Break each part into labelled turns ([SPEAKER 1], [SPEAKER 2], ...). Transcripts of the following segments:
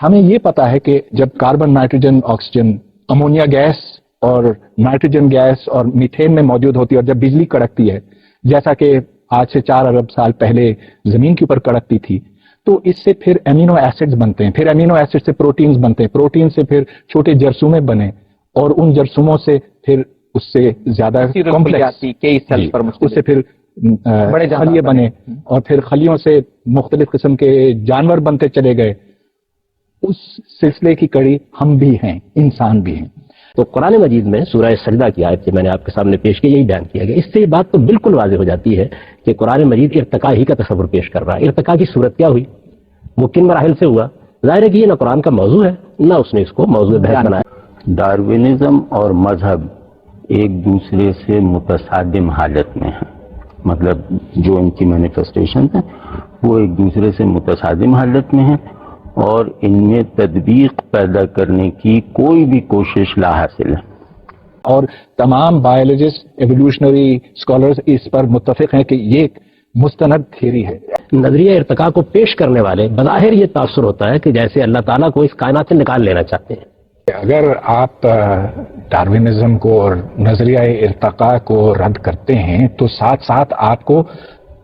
[SPEAKER 1] ہمیں یہ پتا ہے کہ جب carbon, nitrogen, oxygen, ammonia gas اور نائٹروجن گیس اور میتھین میں موجود ہوتی ہے، اور جب بجلی کڑکتی ہے جیسا کہ آج سے 4 ارب سال پہلے زمین کے اوپر کڑکتی تھی، تو اس سے پھر امینو ایسڈز بنتے ہیں، پھر امینو ایسڈ سے پروٹینز بنتے ہیں، پروٹین سے پھر چھوٹے جرثومے بنے، اور ان جرثوموں سے پھر اس سے زیادہ کمپلیکس، اس سے پھر خلیے بنے، اور پھر خلیوں سے مختلف قسم کے جانور بنتے چلے گئے. اس سلسلے کی کڑی ہم بھی ہیں، انسان بھی ہیں.
[SPEAKER 2] تو قرآن مجید میں سورہ سجدہ کی آیت سے میں نے آپ کے سامنے پیش کی، یہی بیان کیا گیا. اس سے یہ بات تو بالکل واضح ہو جاتی ہے کہ قرآن مجید ارتقاء ہی کا تصور پیش کر رہا ہے. ارتقاء کی صورت کیا ہوئی، وہ کن مراحل سے ہوا؟ ظاہر ہے کہ یہ نہ قرآن کا موضوع ہے، نہ اس نے اس کو موضوع بحث بنایا.
[SPEAKER 3] ڈاروینزم اور مذہب ایک دوسرے سے متصادم حالت میں ہیں، مطلب جو ان کی مینیفیسٹیشن ہے وہ ایک دوسرے سے متصادم حالت میں ہیں، اور ان میں تطبیق پیدا کرنے کی کوئی بھی کوشش لا حاصل ہے.
[SPEAKER 1] اور تمام بایولوجسٹ، ایولیوشنری اسکالرز اس پر متفق ہیں کہ یہ ایک مستند تھیوری ہے.
[SPEAKER 2] نظریہ ارتقاء کو پیش کرنے والے بظاہر یہ تاثر ہوتا ہے کہ جیسے اللہ تعالیٰ کو اس کائنات سے نکال لینا چاہتے ہیں.
[SPEAKER 1] اگر آپ ڈاروینزم کو اور نظریہ ارتقاء کو رد کرتے ہیں تو ساتھ ساتھ آپ کو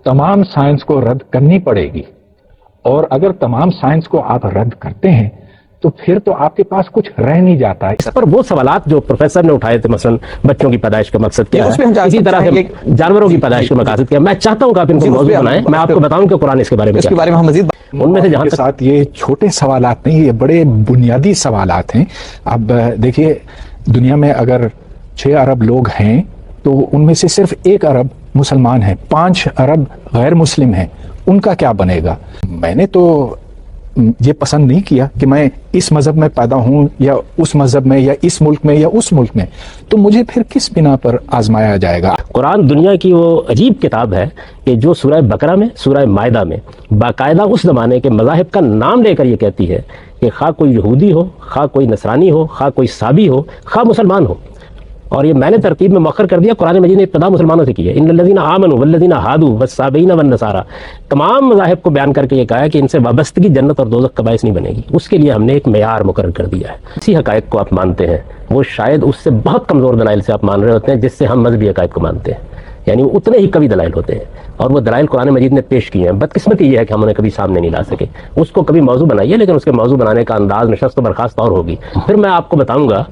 [SPEAKER 1] تمام سائنس کو رد کرنی پڑے گی، اور اگر تمام سائنس کو آپ رد کرتے ہیں تو پھر تو آپ کے پاس کچھ رہ نہیں جاتا.
[SPEAKER 2] اس پر وہ سوالات جو پروفیسر نے اٹھائے تھے، مثلا بچوں کی پیدائش کا مقصد کیا ہے، اسی طرح جانوروں کی پیدائش کا مقصد کیا ہے، میں چاہتا ہوں کہ آپ ان کو موضوع بنائیں، میں آپ کو بتاؤں کہ قرآن اس کے بارے میں
[SPEAKER 4] ہم مزید
[SPEAKER 2] ان میں سے جہاں
[SPEAKER 1] کے ساتھ یہ چھوٹے سوالات نہیں، یہ بڑے بنیادی سوالات ہیں. اب دیکھیے، دنیا میں اگر 6 ارب لوگ ہیں تو ان میں سے صرف 1 ارب مسلمان ہیں، 5 ارب غیر مسلم ہیں. ان کا کیا بنے گا؟ میں نے تو یہ پسند نہیں کیا کہ میں اس مذہب میں پیدا ہوں یا اس مذہب میں یا اس ملک میں یا اس ملک میں، تو مجھے پھر کس بنا پر آزمایا جائے گا؟
[SPEAKER 2] قرآن دنیا کی وہ عجیب کتاب ہے کہ جو سورہ بقرہ میں، سورہ مائدہ میں باقاعدہ اس زمانے کے مذاہب کا نام لے کر یہ کہتی ہے کہ خواہ کوئی یہودی ہو، خواہ کوئی نصرانی ہو، خواہ کوئی صابی ہو، خواہ مسلمان ہو. اور یہ میں نے ترتیب میں مؤخر کر دیا، قرآن مجید نے ابتدا مسلمانوں سے کی ہے. ان الذین آمنوا والذین ہادوا والصابئین والنصارى، تمام مذاہب کو بیان کر کے یہ کہا ہے کہ ان سے وابستگی جنت اور دوزخ کا باعث نہیں بنے گی. اس کے لیے ہم نے ایک معیار مقرر کر دیا ہے. اسی حقائق کو آپ مانتے ہیں، وہ شاید اس سے بہت کمزور دلائل سے آپ مان رہے ہوتے ہیں جس سے ہم مذہبی حقائق کو مانتے ہیں. یعنی وہ اتنے ہی قوی دلائل ہوتے ہیں، اور وہ دلائل قرآن مجید نے پیش کیے ہیں. بدقسمتی یہ ہے کہ ہم انہیں کبھی سامنے نہیں لا سکے. اس کو کبھی موضوع بنائیے، لیکن اس کے موضوع بنانے کا انداز نشست و برخاست اور ہوگی. پھر میں آپ کو بتاؤں گا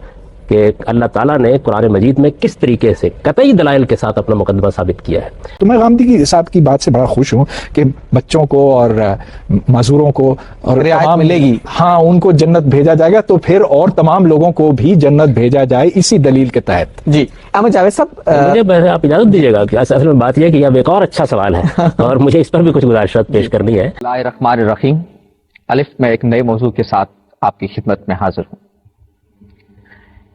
[SPEAKER 2] کہ اللہ تعالیٰ نے قرآن مجید میں کس طریقے سے قطعی دلائل کے ساتھ اپنا مقدمہ ثابت کیا ہے.
[SPEAKER 1] تو میں غامدی صاحب کی بات سے بڑا خوش ہوں کہ بچوں کو اور معذوروں کو اور
[SPEAKER 4] رعایت ملے گی.
[SPEAKER 1] ہاں، ان کو جنت بھیجا جائے گا، تو پھر اور تمام لوگوں کو بھی جنت بھیجا جائے اسی دلیل کے تحت.
[SPEAKER 4] جی احمد جاوید صاحب،
[SPEAKER 2] مجھے آپ اجازت دیجیے گا کہ اصل میں بات یہ ہے کہ اب ایک اور اچھا سوال ہے اور مجھے اس پر بھی کچھ گزارشات پیش کرنی ہے.
[SPEAKER 5] بسم اللہ الرحمن الرحیم. الف میں ایک نئے موضوع کے ساتھ آپ کی خدمت میں حاضر ہوں.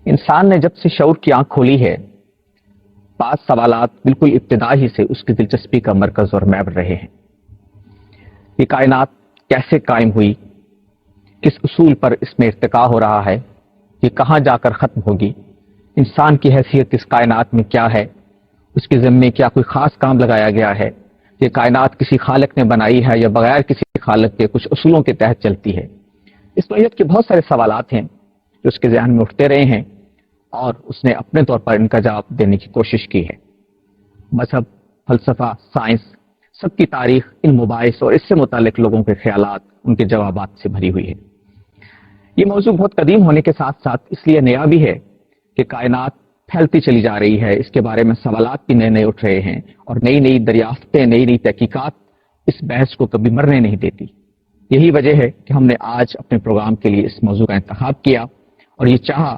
[SPEAKER 5] انسان نے جب سے شعور کی آنکھ کھولی ہے، بعض سوالات بالکل ابتدا ہی سے اس کی دلچسپی کا مرکز اور محور رہے ہیں. یہ کائنات کیسے قائم ہوئی، کس اصول پر اس میں ارتقاء ہو رہا ہے، یہ کہاں جا کر ختم ہوگی، انسان کی حیثیت اس کائنات میں کیا ہے، اس کے ذمے کیا کوئی خاص کام لگایا گیا ہے، یہ کائنات کسی خالق نے بنائی ہے یا بغیر کسی خالق کے کچھ اصولوں کے تحت چلتی ہے. اس نوعیت کے بہت سارے سوالات ہیں جو اس کے ذہن میں اٹھتے رہے ہیں، اور اس نے اپنے طور پر ان کا جواب دینے کی کوشش کی ہے. مذہب، فلسفہ، سائنس، سب کی تاریخ ان مباحث اور اس سے متعلق لوگوں کے خیالات، ان کے جوابات سے بھری ہوئی ہے. یہ موضوع بہت قدیم ہونے کے ساتھ ساتھ اس لیے نیا بھی ہے کہ کائنات پھیلتی چلی جا رہی ہے، اس کے بارے میں سوالات بھی نئے نئے اٹھ رہے ہیں، اور نئی نئی دریافتیں، نئی نئی تحقیقات اس بحث کو کبھی مرنے نہیں دیتی. یہی وجہ ہے کہ ہم نے آج اپنے پروگرام کے لیے اس موضوع کا انتخاب کیا، اور یہ چاہا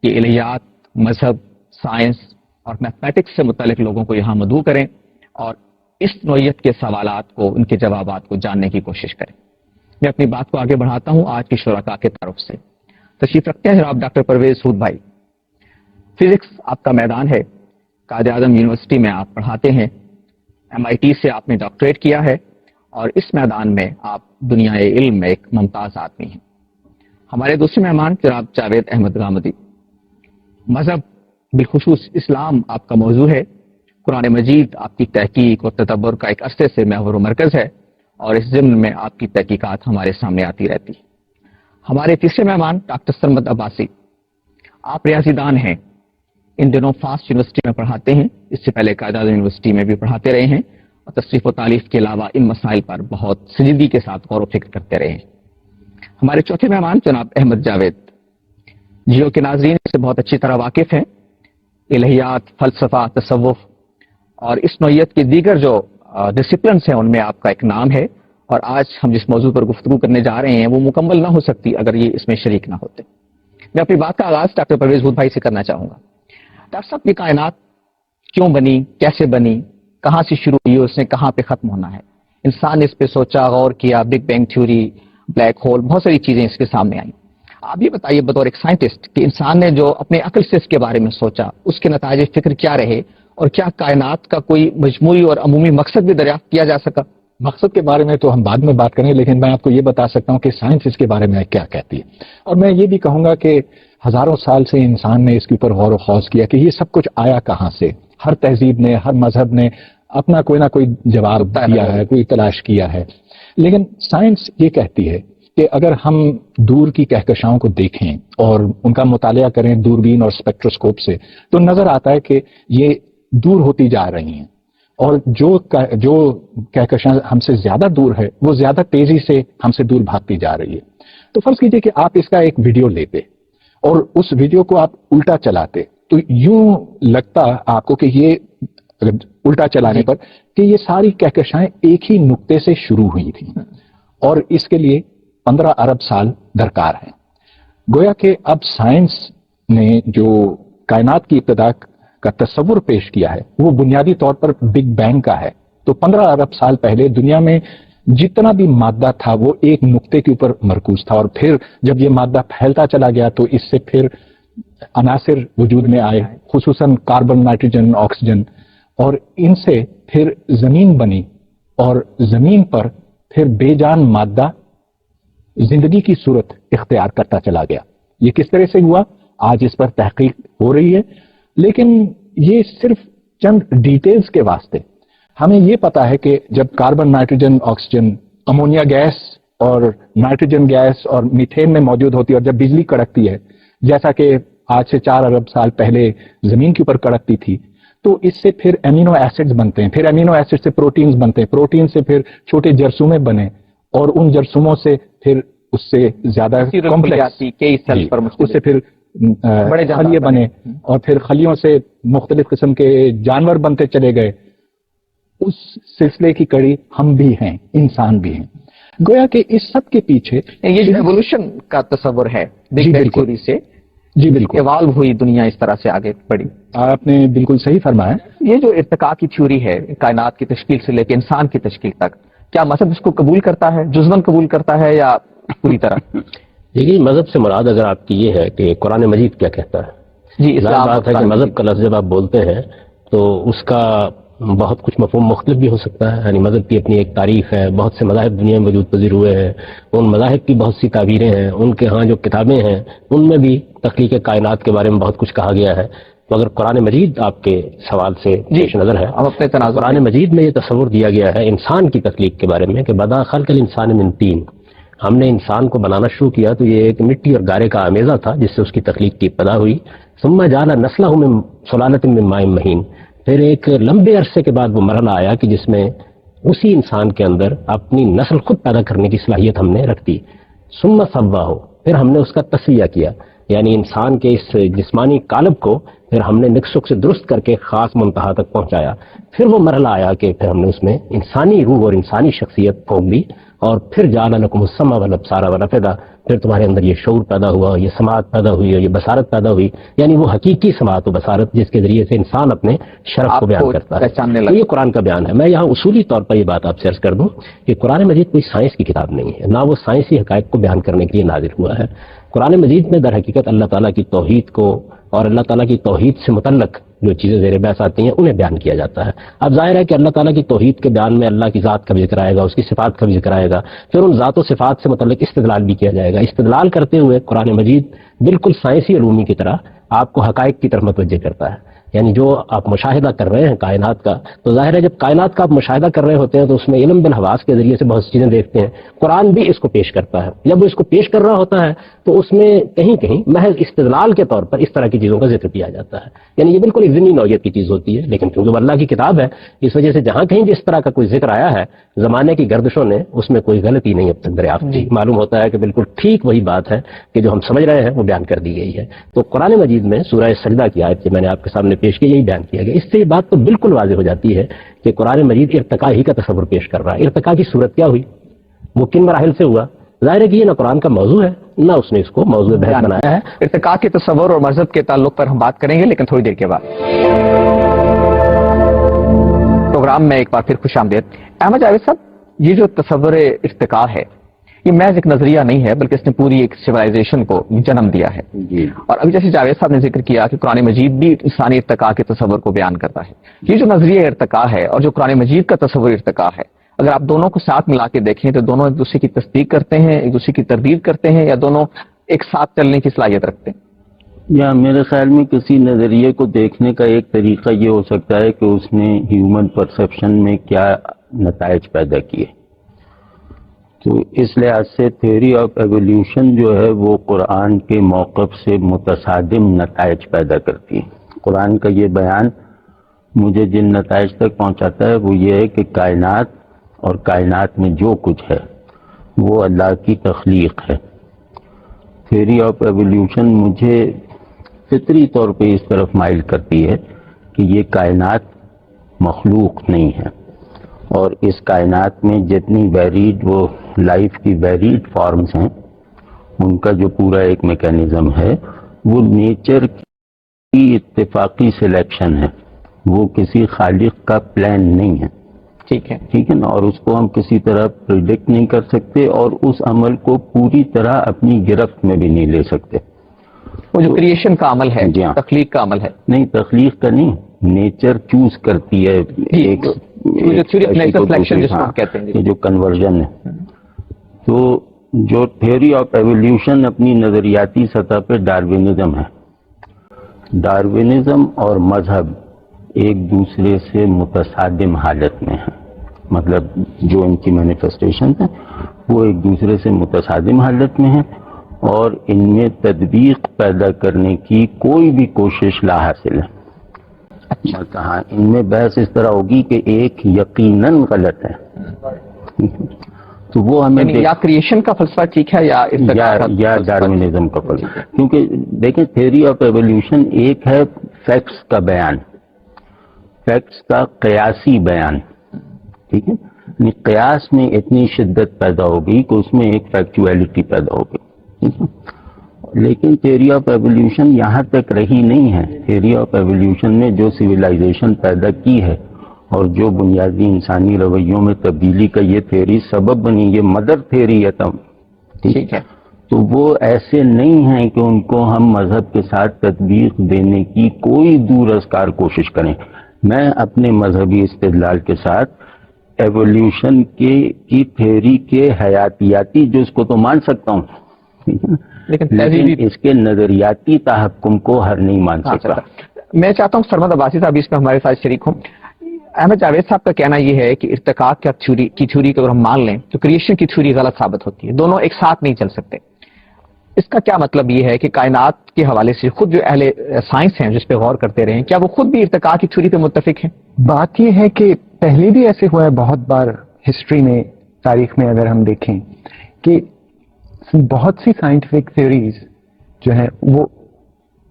[SPEAKER 5] کہ الہیات، مذہب، سائنس اور میتھمیٹکس سے متعلق لوگوں کو یہاں مدعو کریں اور اس نوعیت کے سوالات کو، ان کے جوابات کو جاننے کی کوشش کریں. میں اپنی بات کو آگے بڑھاتا ہوں آج کے شرکاء کے طرف سے. تشریف رکھتے ہیں جناب ڈاکٹر پرویز ہود بھائی. فزکس آپ کا میدان ہے، قائد اعظم یونیورسٹی میں آپ پڑھاتے ہیں، MIT سے آپ نے ڈاکٹریٹ کیا ہے، اور اس میدان میں آپ دنیا علم میں ایک ممتاز آدمی ہیں. ہمارے دوسرے مہمان جناب جاوید احمد غامدی. مذہب، بالخصوص اسلام آپ کا موضوع ہے. قرآن مجید آپ کی تحقیق اور تدبر کا ایک عرصے سے محور و مرکز ہے، اور اس ضمن میں آپ کی تحقیقات ہمارے سامنے آتی رہتی. ہمارے تیسرے مہمان ڈاکٹر سرمد عباسی، آپ ریاضی دان ہیں، ان دنوں فاسٹ یونیورسٹی میں پڑھاتے ہیں، اس سے پہلے قائد اعظم یونیورسٹی میں بھی پڑھاتے رہے ہیں، اور تصریف و تعلیف کے علاوہ ان مسائل پر بہت سنجیدگی کے ساتھ غور و فکر کرتے رہے ہیں۔ ہمارے چوتھے مہمان جناب احمد جاوید، جیو کے ناظرین اس سے بہت اچھی طرح واقف ہیں، الہیات، فلسفہ، تصوف اور اس نوعیت کے دیگر جو ڈسپلنس ہیں ان میں آپ کا ایک نام ہے، اور آج ہم جس موضوع پر گفتگو کرنے جا رہے ہیں وہ مکمل نہ ہو سکتی اگر یہ اس میں شریک نہ ہوتے۔ میں اپنی بات کا آغاز ڈاکٹر پرویز بھوت بھائی سے کرنا چاہوں گا۔ ڈاکٹر صاحب، یہ کائنات کیوں بنی، کیسے بنی، کہاں سے شروع ہوئی، اس نے کہاں پہ ختم ہونا ہے؟ انسان نے اس پہ سوچا، غور کیا، big bang theory, black hole, بہت ساری چیزیں اس کے سامنے آئیں۔ آپ یہ بتائیے بطور ایک سائنٹسٹ کہ انسان نے جو اپنے عقل سے اس کے بارے میں سوچا، اس کے نتائج فکر کیا رہے، اور کیا کائنات کا کوئی مجموعی اور عمومی مقصد بھی دریافت کیا جا سکا؟
[SPEAKER 1] مقصد کے بارے میں تو ہم بعد میں بات کریں، لیکن میں آپ کو یہ بتا سکتا ہوں کہ سائنس اس کے بارے میں کیا کہتی ہے، اور میں یہ بھی کہوں گا کہ ہزاروں سال سے انسان نے اس کے اوپر غور و خوض کیا کہ یہ سب کچھ آیا کہاں سے۔ ہر تہذیب نے، ہر مذہب نے اپنا کوئی نہ کوئی جواب دیا ہے، کوئی تلاش کیا ہے، لیکن سائنس یہ کہتی ہے کہ اگر ہم دور کی کہکشاؤں کو دیکھیں اور ان کا مطالعہ کریں دوربین اور اسپیکٹروسکوپ سے، تو نظر آتا ہے کہ یہ دور ہوتی جا رہی ہیں، اور جو کہکشاں ہم سے زیادہ دور ہے وہ زیادہ تیزی سے ہم سے دور بھاگتی جا رہی ہے۔ تو فرض کیجئے کہ آپ اس کا ایک ویڈیو لیتے اور اس ویڈیو کو آپ الٹا چلاتے، تو یوں لگتا آپ کو کہ یہ الٹا چلانے پر کہ یہ ساری کہکشائیں ایک ہی نقطے سے شروع ہوئی تھیں، اور اس کے لیے 15 ارب سال درکار ہیں۔ گویا کہ اب سائنس نے جو کائنات کی ابتدا کا تصور پیش کیا ہے وہ بنیادی طور پر بگ بینگ کا ہے۔ تو 15 ارب سال پہلے دنیا میں جتنا بھی مادہ تھا وہ ایک نقطے کے اوپر مرکوز تھا، اور پھر جب یہ مادہ پھیلتا چلا گیا تو اس سے پھر عناصر وجود میں آئے، خصوصاً کاربن، نائٹروجن، آکسیجن، اور ان سے پھر زمین بنی، اور زمین پر پھر بے جان مادہ زندگی کی صورت اختیار کرتا چلا گیا۔ یہ کس طرح سے ہوا آج اس پر تحقیق ہو رہی ہے، لیکن یہ صرف چند ڈیٹیلز کے واسطے ہمیں یہ پتا ہے کہ جب carbon, nitrogen, oxygen, ammonia gas اور نائٹروجن گیس اور میتھین میں موجود ہوتی ہے، اور جب بجلی کڑکتی ہے جیسا کہ آج سے 4 ارب سال پہلے زمین کے اوپر کڑکتی تھی، تو اس سے پھر امینو ایسڈز بنتے ہیں، پھر امینو ایسڈ سے پروٹینز بنتے ہیں، پروٹین سے پھر چھوٹے جرثومے بنے، اور ان جرثوموں سے پھر اس سے زیادہ کمپلیکس، اس سے پھر خلیے بنے، اور پھر خلیوں سے مختلف قسم کے جانور بنتے چلے گئے۔ اس سلسلے کی کڑی ہم بھی ہیں، انسان بھی ہیں۔ گویا کہ اس سب کے پیچھے
[SPEAKER 5] یہ جو ایوولوشن کا تصور ہے بگ بینگ تھیوری سے،
[SPEAKER 1] جی بالکل
[SPEAKER 5] ایوالو ہوئی دنیا، اس طرح سے آگے بڑھی۔
[SPEAKER 1] آپ نے بالکل صحیح فرمایا۔
[SPEAKER 5] یہ جو ارتقاء کی تھیوری ہے کائنات کی تشکیل سے لے کے انسان کی تشکیل تک، کیا مذہب اس کو قبول کرتا ہے، جزواً قبول کرتا ہے یا پوری طرح؟
[SPEAKER 2] دیکھیے، مذہب سے مراد اگر آپ کی یہ ہے کہ قرآن مجید کیا کہتا ہے،
[SPEAKER 5] جی،
[SPEAKER 2] ظاہر بات ہے کہ مذہب کا لفظ جب آپ بولتے ہیں تو اس کا بہت کچھ مفہوم مختلف بھی ہو سکتا ہے۔ یعنی مذہب کی اپنی ایک تاریخ ہے، بہت سے مذاہب دنیا میں وجود پذیر ہوئے ہیں، ان مذاہب کی بہت سی تعبیریں ہیں، ان کے ہاں جو کتابیں ہیں ان میں بھی تخلیق کائنات کے بارے میں بہت کچھ کہا گیا ہے۔ تو اگر قرآن مجید آپ کے سوال سے پیش نظر ہے،
[SPEAKER 5] اب اپنے تناظر
[SPEAKER 2] قرآن مجید میں یہ تصور دیا گیا ہے انسان کی تخلیق کے بارے میں کہ بدا خلق الانسان من طین، ہم نے انسان کو بنانا شروع کیا تو یہ ایک مٹی اور گارے کا آمیزہ تھا جس سے اس کی تخلیق کی ابتدا ہوئی۔ ثم جعل نسلہ من سلالۃ من ماء مہین، پھر ایک لمبے عرصے کے بعد وہ مرحلہ آیا کہ جس میں اسی انسان کے اندر اپنی نسل خود پیدا کرنے کی صلاحیت ہم نے رکھ دی۔ ثم سواہ، پھر ہم نے اس کا تسویہ کیا، یعنی انسان کے اس جسمانی قالب کو پھر ہم نے نقص سے درست کر کے خاص منتہا تک پہنچایا۔ پھر وہ مرحلہ آیا کہ پھر ہم نے اس میں انسانی روح اور انسانی شخصیت پھونک دی، اور پھر جعل لکم السمع والابصار والافئدہ، پھر تمہارے اندر یہ شعور پیدا ہوا، یہ سماعت پیدا ہوئی اور یہ بصارت پیدا ہوئی، یعنی وہ حقیقی سماعت و بصارت جس کے ذریعے سے انسان اپنے شرف کو بیان کرتا ہے۔ تو یہ قرآن کا بیان ہے۔ میں یہاں اصولی طور پر یہ بات آپ سے عرض کر دوں کہ قرآن مجید کوئی سائنس کی کتاب نہیں ہے، نہ وہ سائنسی حقائق کو بیان کرنے کے لیے نازل ہوا ہے۔ قرآن مجید میں در حقیقت اللہ تعالیٰ کی توحید کو اور اللہ تعالیٰ کی توحید سے متعلق جو چیزیں زیر بحث آتی ہیں انہیں بیان کیا جاتا ہے۔ اب ظاہر ہے کہ اللہ تعالیٰ کی توحید کے بیان میں اللہ کی ذات کا بھی ذکر آئے گا، اس کی صفات کا بھی ذکر آئے گا، پھر ان ذات و صفات سے متعلق استدلال بھی کیا جائے گا۔ استدلال کرتے ہوئے قرآن مجید بالکل سائنسی علومی کی طرح آپ کو حقائق کی طرف متوجہ کرتا ہے۔ یعنی جو آپ مشاہدہ کر رہے ہیں کائنات کا، تو ظاہر ہے جب کائنات کا آپ مشاہدہ کر رہے ہوتے ہیں تو اس میں علم بالحواس کے ذریعے سے بہت سی چیزیں دیکھتے ہیں. قرآن بھی اس کو پیش کرتا ہے. جب وہ اس کو پیش کر رہا ہوتا ہے تو اس میں کہیں کہیں محض استدلال کے طور پر اس طرح کی چیزوں کا ذکر کیا جاتا ہے. یعنی یہ بالکل ایک ضمنی نوعیت کی چیز ہوتی ہے، لیکن کیونکہ وہ اللہ کی کتاب ہے اس وجہ سے جہاں کہیں بھی اس طرح کا کوئی ذکر آیا ہے زمانے کی گردشوں نے اس میں کوئی غلطی نہیں اب تک دریافت کی. معلوم ہوتا ہے کہ بالکل ٹھیک وہی بات ہے کہ جو ہم سمجھ رہے ہیں وہ بیان کر دی گئی ہے. تو قرآن مجید میں سورہ سجدہ کی آیت جو میں نے آپ کے سامنے پیش کی یہی بیان کیا گیا. اس سے یہ بات تو بالکل واضح ہو جاتی ہے کہ قرآن مجید ارتقاء ہی کا تصور پیش کر رہا ہے. ارتقاء کی صورت کیا ہوئی، وہ کن مراحل سے ہوا؟ ظاہر ہے کہ یہ نہ قرآن کا موضوع ہے نہ اس نے اس کو موضوع بحث بنایا ہے.
[SPEAKER 5] ارتقاء کے تصور اور مذہب کے تعلق پر ہم بات کریں گے لیکن تھوڑی دیر کے بعد. پروگرام میں ایک بار پھر خوش آمدید. احمد جاوید صاحب، یہ جو تصور ارتقاء ہے یہ محض ایک نظریہ نہیں ہے بلکہ اس نے پوری ایک سویلائزیشن کو جنم دیا ہے. اور ابھی جیسے جاوید صاحب نے ذکر کیا کہ قرآن مجید بھی انسانی ارتقاء کے تصور کو بیان کرتا ہے. یہ جو نظریہ ارتقاء ہے اور جو قرآن مجید کا تصور ارتقاء ہے، اگر آپ دونوں کو ساتھ ملا کے دیکھیں تو دونوں ایک دوسرے کی تصدیق کرتے ہیں، ایک دوسرے کی تردید کرتے ہیں، یا دونوں ایک ساتھ چلنے کی صلاحیت رکھتے ہیں؟
[SPEAKER 3] یا میرے خیال میں کسی نظریے کو دیکھنے کا ایک طریقہ یہ ہو سکتا ہے کہ اس نے ہیومن پرسیپشن میں کیا نتائج پیدا کیے. تو اس لحاظ سے تھیوری آف ایولیوشن جو ہے وہ قرآن کے موقف سے متصادم نتائج پیدا کرتی ہے. قرآن کا یہ بیان مجھے جن نتائج تک پہنچاتا ہے وہ یہ ہے کہ کائنات اور کائنات میں جو کچھ ہے وہ اللہ کی تخلیق ہے. تھیوری آف ایولیوشن مجھے فطری طور پہ اس طرف مائل کرتی ہے کہ یہ کائنات مخلوق نہیں ہے، اور اس کائنات میں جتنی ویریڈ وہ لائف کی ویریڈ فارمز ہیں ان کا جو پورا ایک میکینزم ہے وہ نیچر کی اتفاقی سلیکشن ہے، وہ کسی خالق کا پلان نہیں ہے. ٹھیک ہے نا، اور اس کو ہم کسی طرح پریڈکٹ نہیں کر سکتے اور اس عمل کو پوری طرح اپنی گرفت میں بھی نہیں لے سکتے.
[SPEAKER 5] وہ جو کریشن کا عمل ہے،
[SPEAKER 3] جی ہاں،
[SPEAKER 5] تخلیق کا عمل ہے.
[SPEAKER 3] نہیں، تخلیق کا نہیں، نیچر چوز کرتی ہے ایک جو کنورژن ہے. تو جو تھیوری آف ایولیوشن اپنی نظریاتی سطح پہ ڈاروینزم ہے. ڈاروینزم اور مذہب ایک دوسرے سے متصادم حالت میں ہیں، مطلب جو ان کی مینیفیسٹیشن ہے وہ ایک دوسرے سے متصادم حالت میں ہیں، اور ان میں تطبیق پیدا کرنے کی کوئی بھی کوشش لا حاصل ہے. اچھا، کہاں ان میں بحث اس طرح ہوگی کہ ایک یقیناً غلط ہے، تو وہ ہمیں
[SPEAKER 5] یا کریشن کا فلسفہ ٹھیک ہے
[SPEAKER 3] یا ڈاروینزم کا فلسفہ. کیونکہ دیکھیں تھیوری آف ایولیوشن ایک ہے فیکٹس کا بیان، فیکٹس کا قیاسی بیان. ٹھیک ہے، قیاس میں اتنی شدت پیدا ہوگی کہ اس میں ایک فیکچویلٹی پیدا ہوگی. لیکن تھیوری آف ایولیوشن یہاں تک رہی نہیں ہے. تھیوری آف ایولیوشن نے جو سویلائزیشن پیدا کی ہے اور جو بنیادی انسانی رویوں میں تبدیلی کا یہ تھیوری سبب بنی، یہ مدر تھیوری ہے تب. ٹھیک ہے، تو وہ ایسے نہیں ہیں کہ ان کو ہم مذہب کے ساتھ تطبیق دینے کی کوئی دور ازکار کوشش کریں. میں اپنے مذہبی استدلال کے ساتھ ایولیوشن کی تھیوری کے حیاتیاتی جز کو تو مان سکتا ہوں، لیکن اس کے نظریاتی تحکم کو ہر نہیں مان سکتا.
[SPEAKER 5] میں چاہتا ہوں سرمد عباسی صاحب اس میں ہمارے ساتھ شریک ہوں. احمد جاوید صاحب کا کہنا یہ ہے کہ ارتقاء کی تھیوری کو اگر ہم مان لیں تو کریشن کی تھیوری غلط ثابت ہوتی ہے، دونوں ایک ساتھ نہیں چل سکتے. اس کا کیا مطلب یہ ہے کہ کائنات کے حوالے سے خود جو اہل سائنس ہیں جس پہ غور کرتے رہے ہیں، کیا وہ خود بھی ارتقاء کی تھیوری پہ متفق ہیں؟
[SPEAKER 4] بات یہ ہے کہ پہلے بھی ایسے ہوا ہے بہت بار ہسٹری میں، تاریخ میں اگر ہم دیکھیں کہ بہت سی سائنٹیفک تھیوریز جو ہیں وہ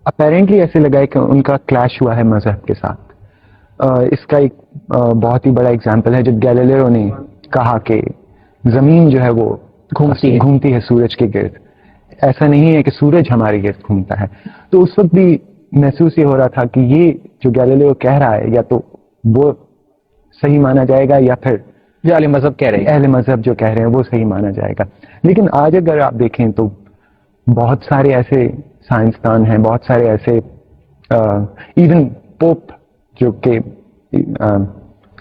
[SPEAKER 4] اپیرنٹلی ایسے لگا ہے کہ ان کا کلیش ہوا ہے مذہب کے ساتھ. اس کا ایک بہت ہی بڑا اگزامپل ہے جب گیلیلیو نے کہا کہ زمین جو ہے وہ گھومتی ہے سورج کے گرد، ایسا نہیں ہے کہ سورج ہمارے گرد گھومتا ہے. تو اس وقت بھی محسوس یہ ہو رہا تھا کہ یہ جو گیلیلیو کہہ رہا ہے یا تو وہ صحیح مانا جائے گا یا پھر
[SPEAKER 5] جو اہل مذہب کہہ رہے ہیں،
[SPEAKER 4] اہل مذہب جو کہہ رہے ہیں وہ صحیح مانا جائے گا. لیکن آج اگر آپ دیکھیں تو بہت سارے ایسے سائنسدان ہیں، بہت سارے ایسے ایون پوپ جو کہ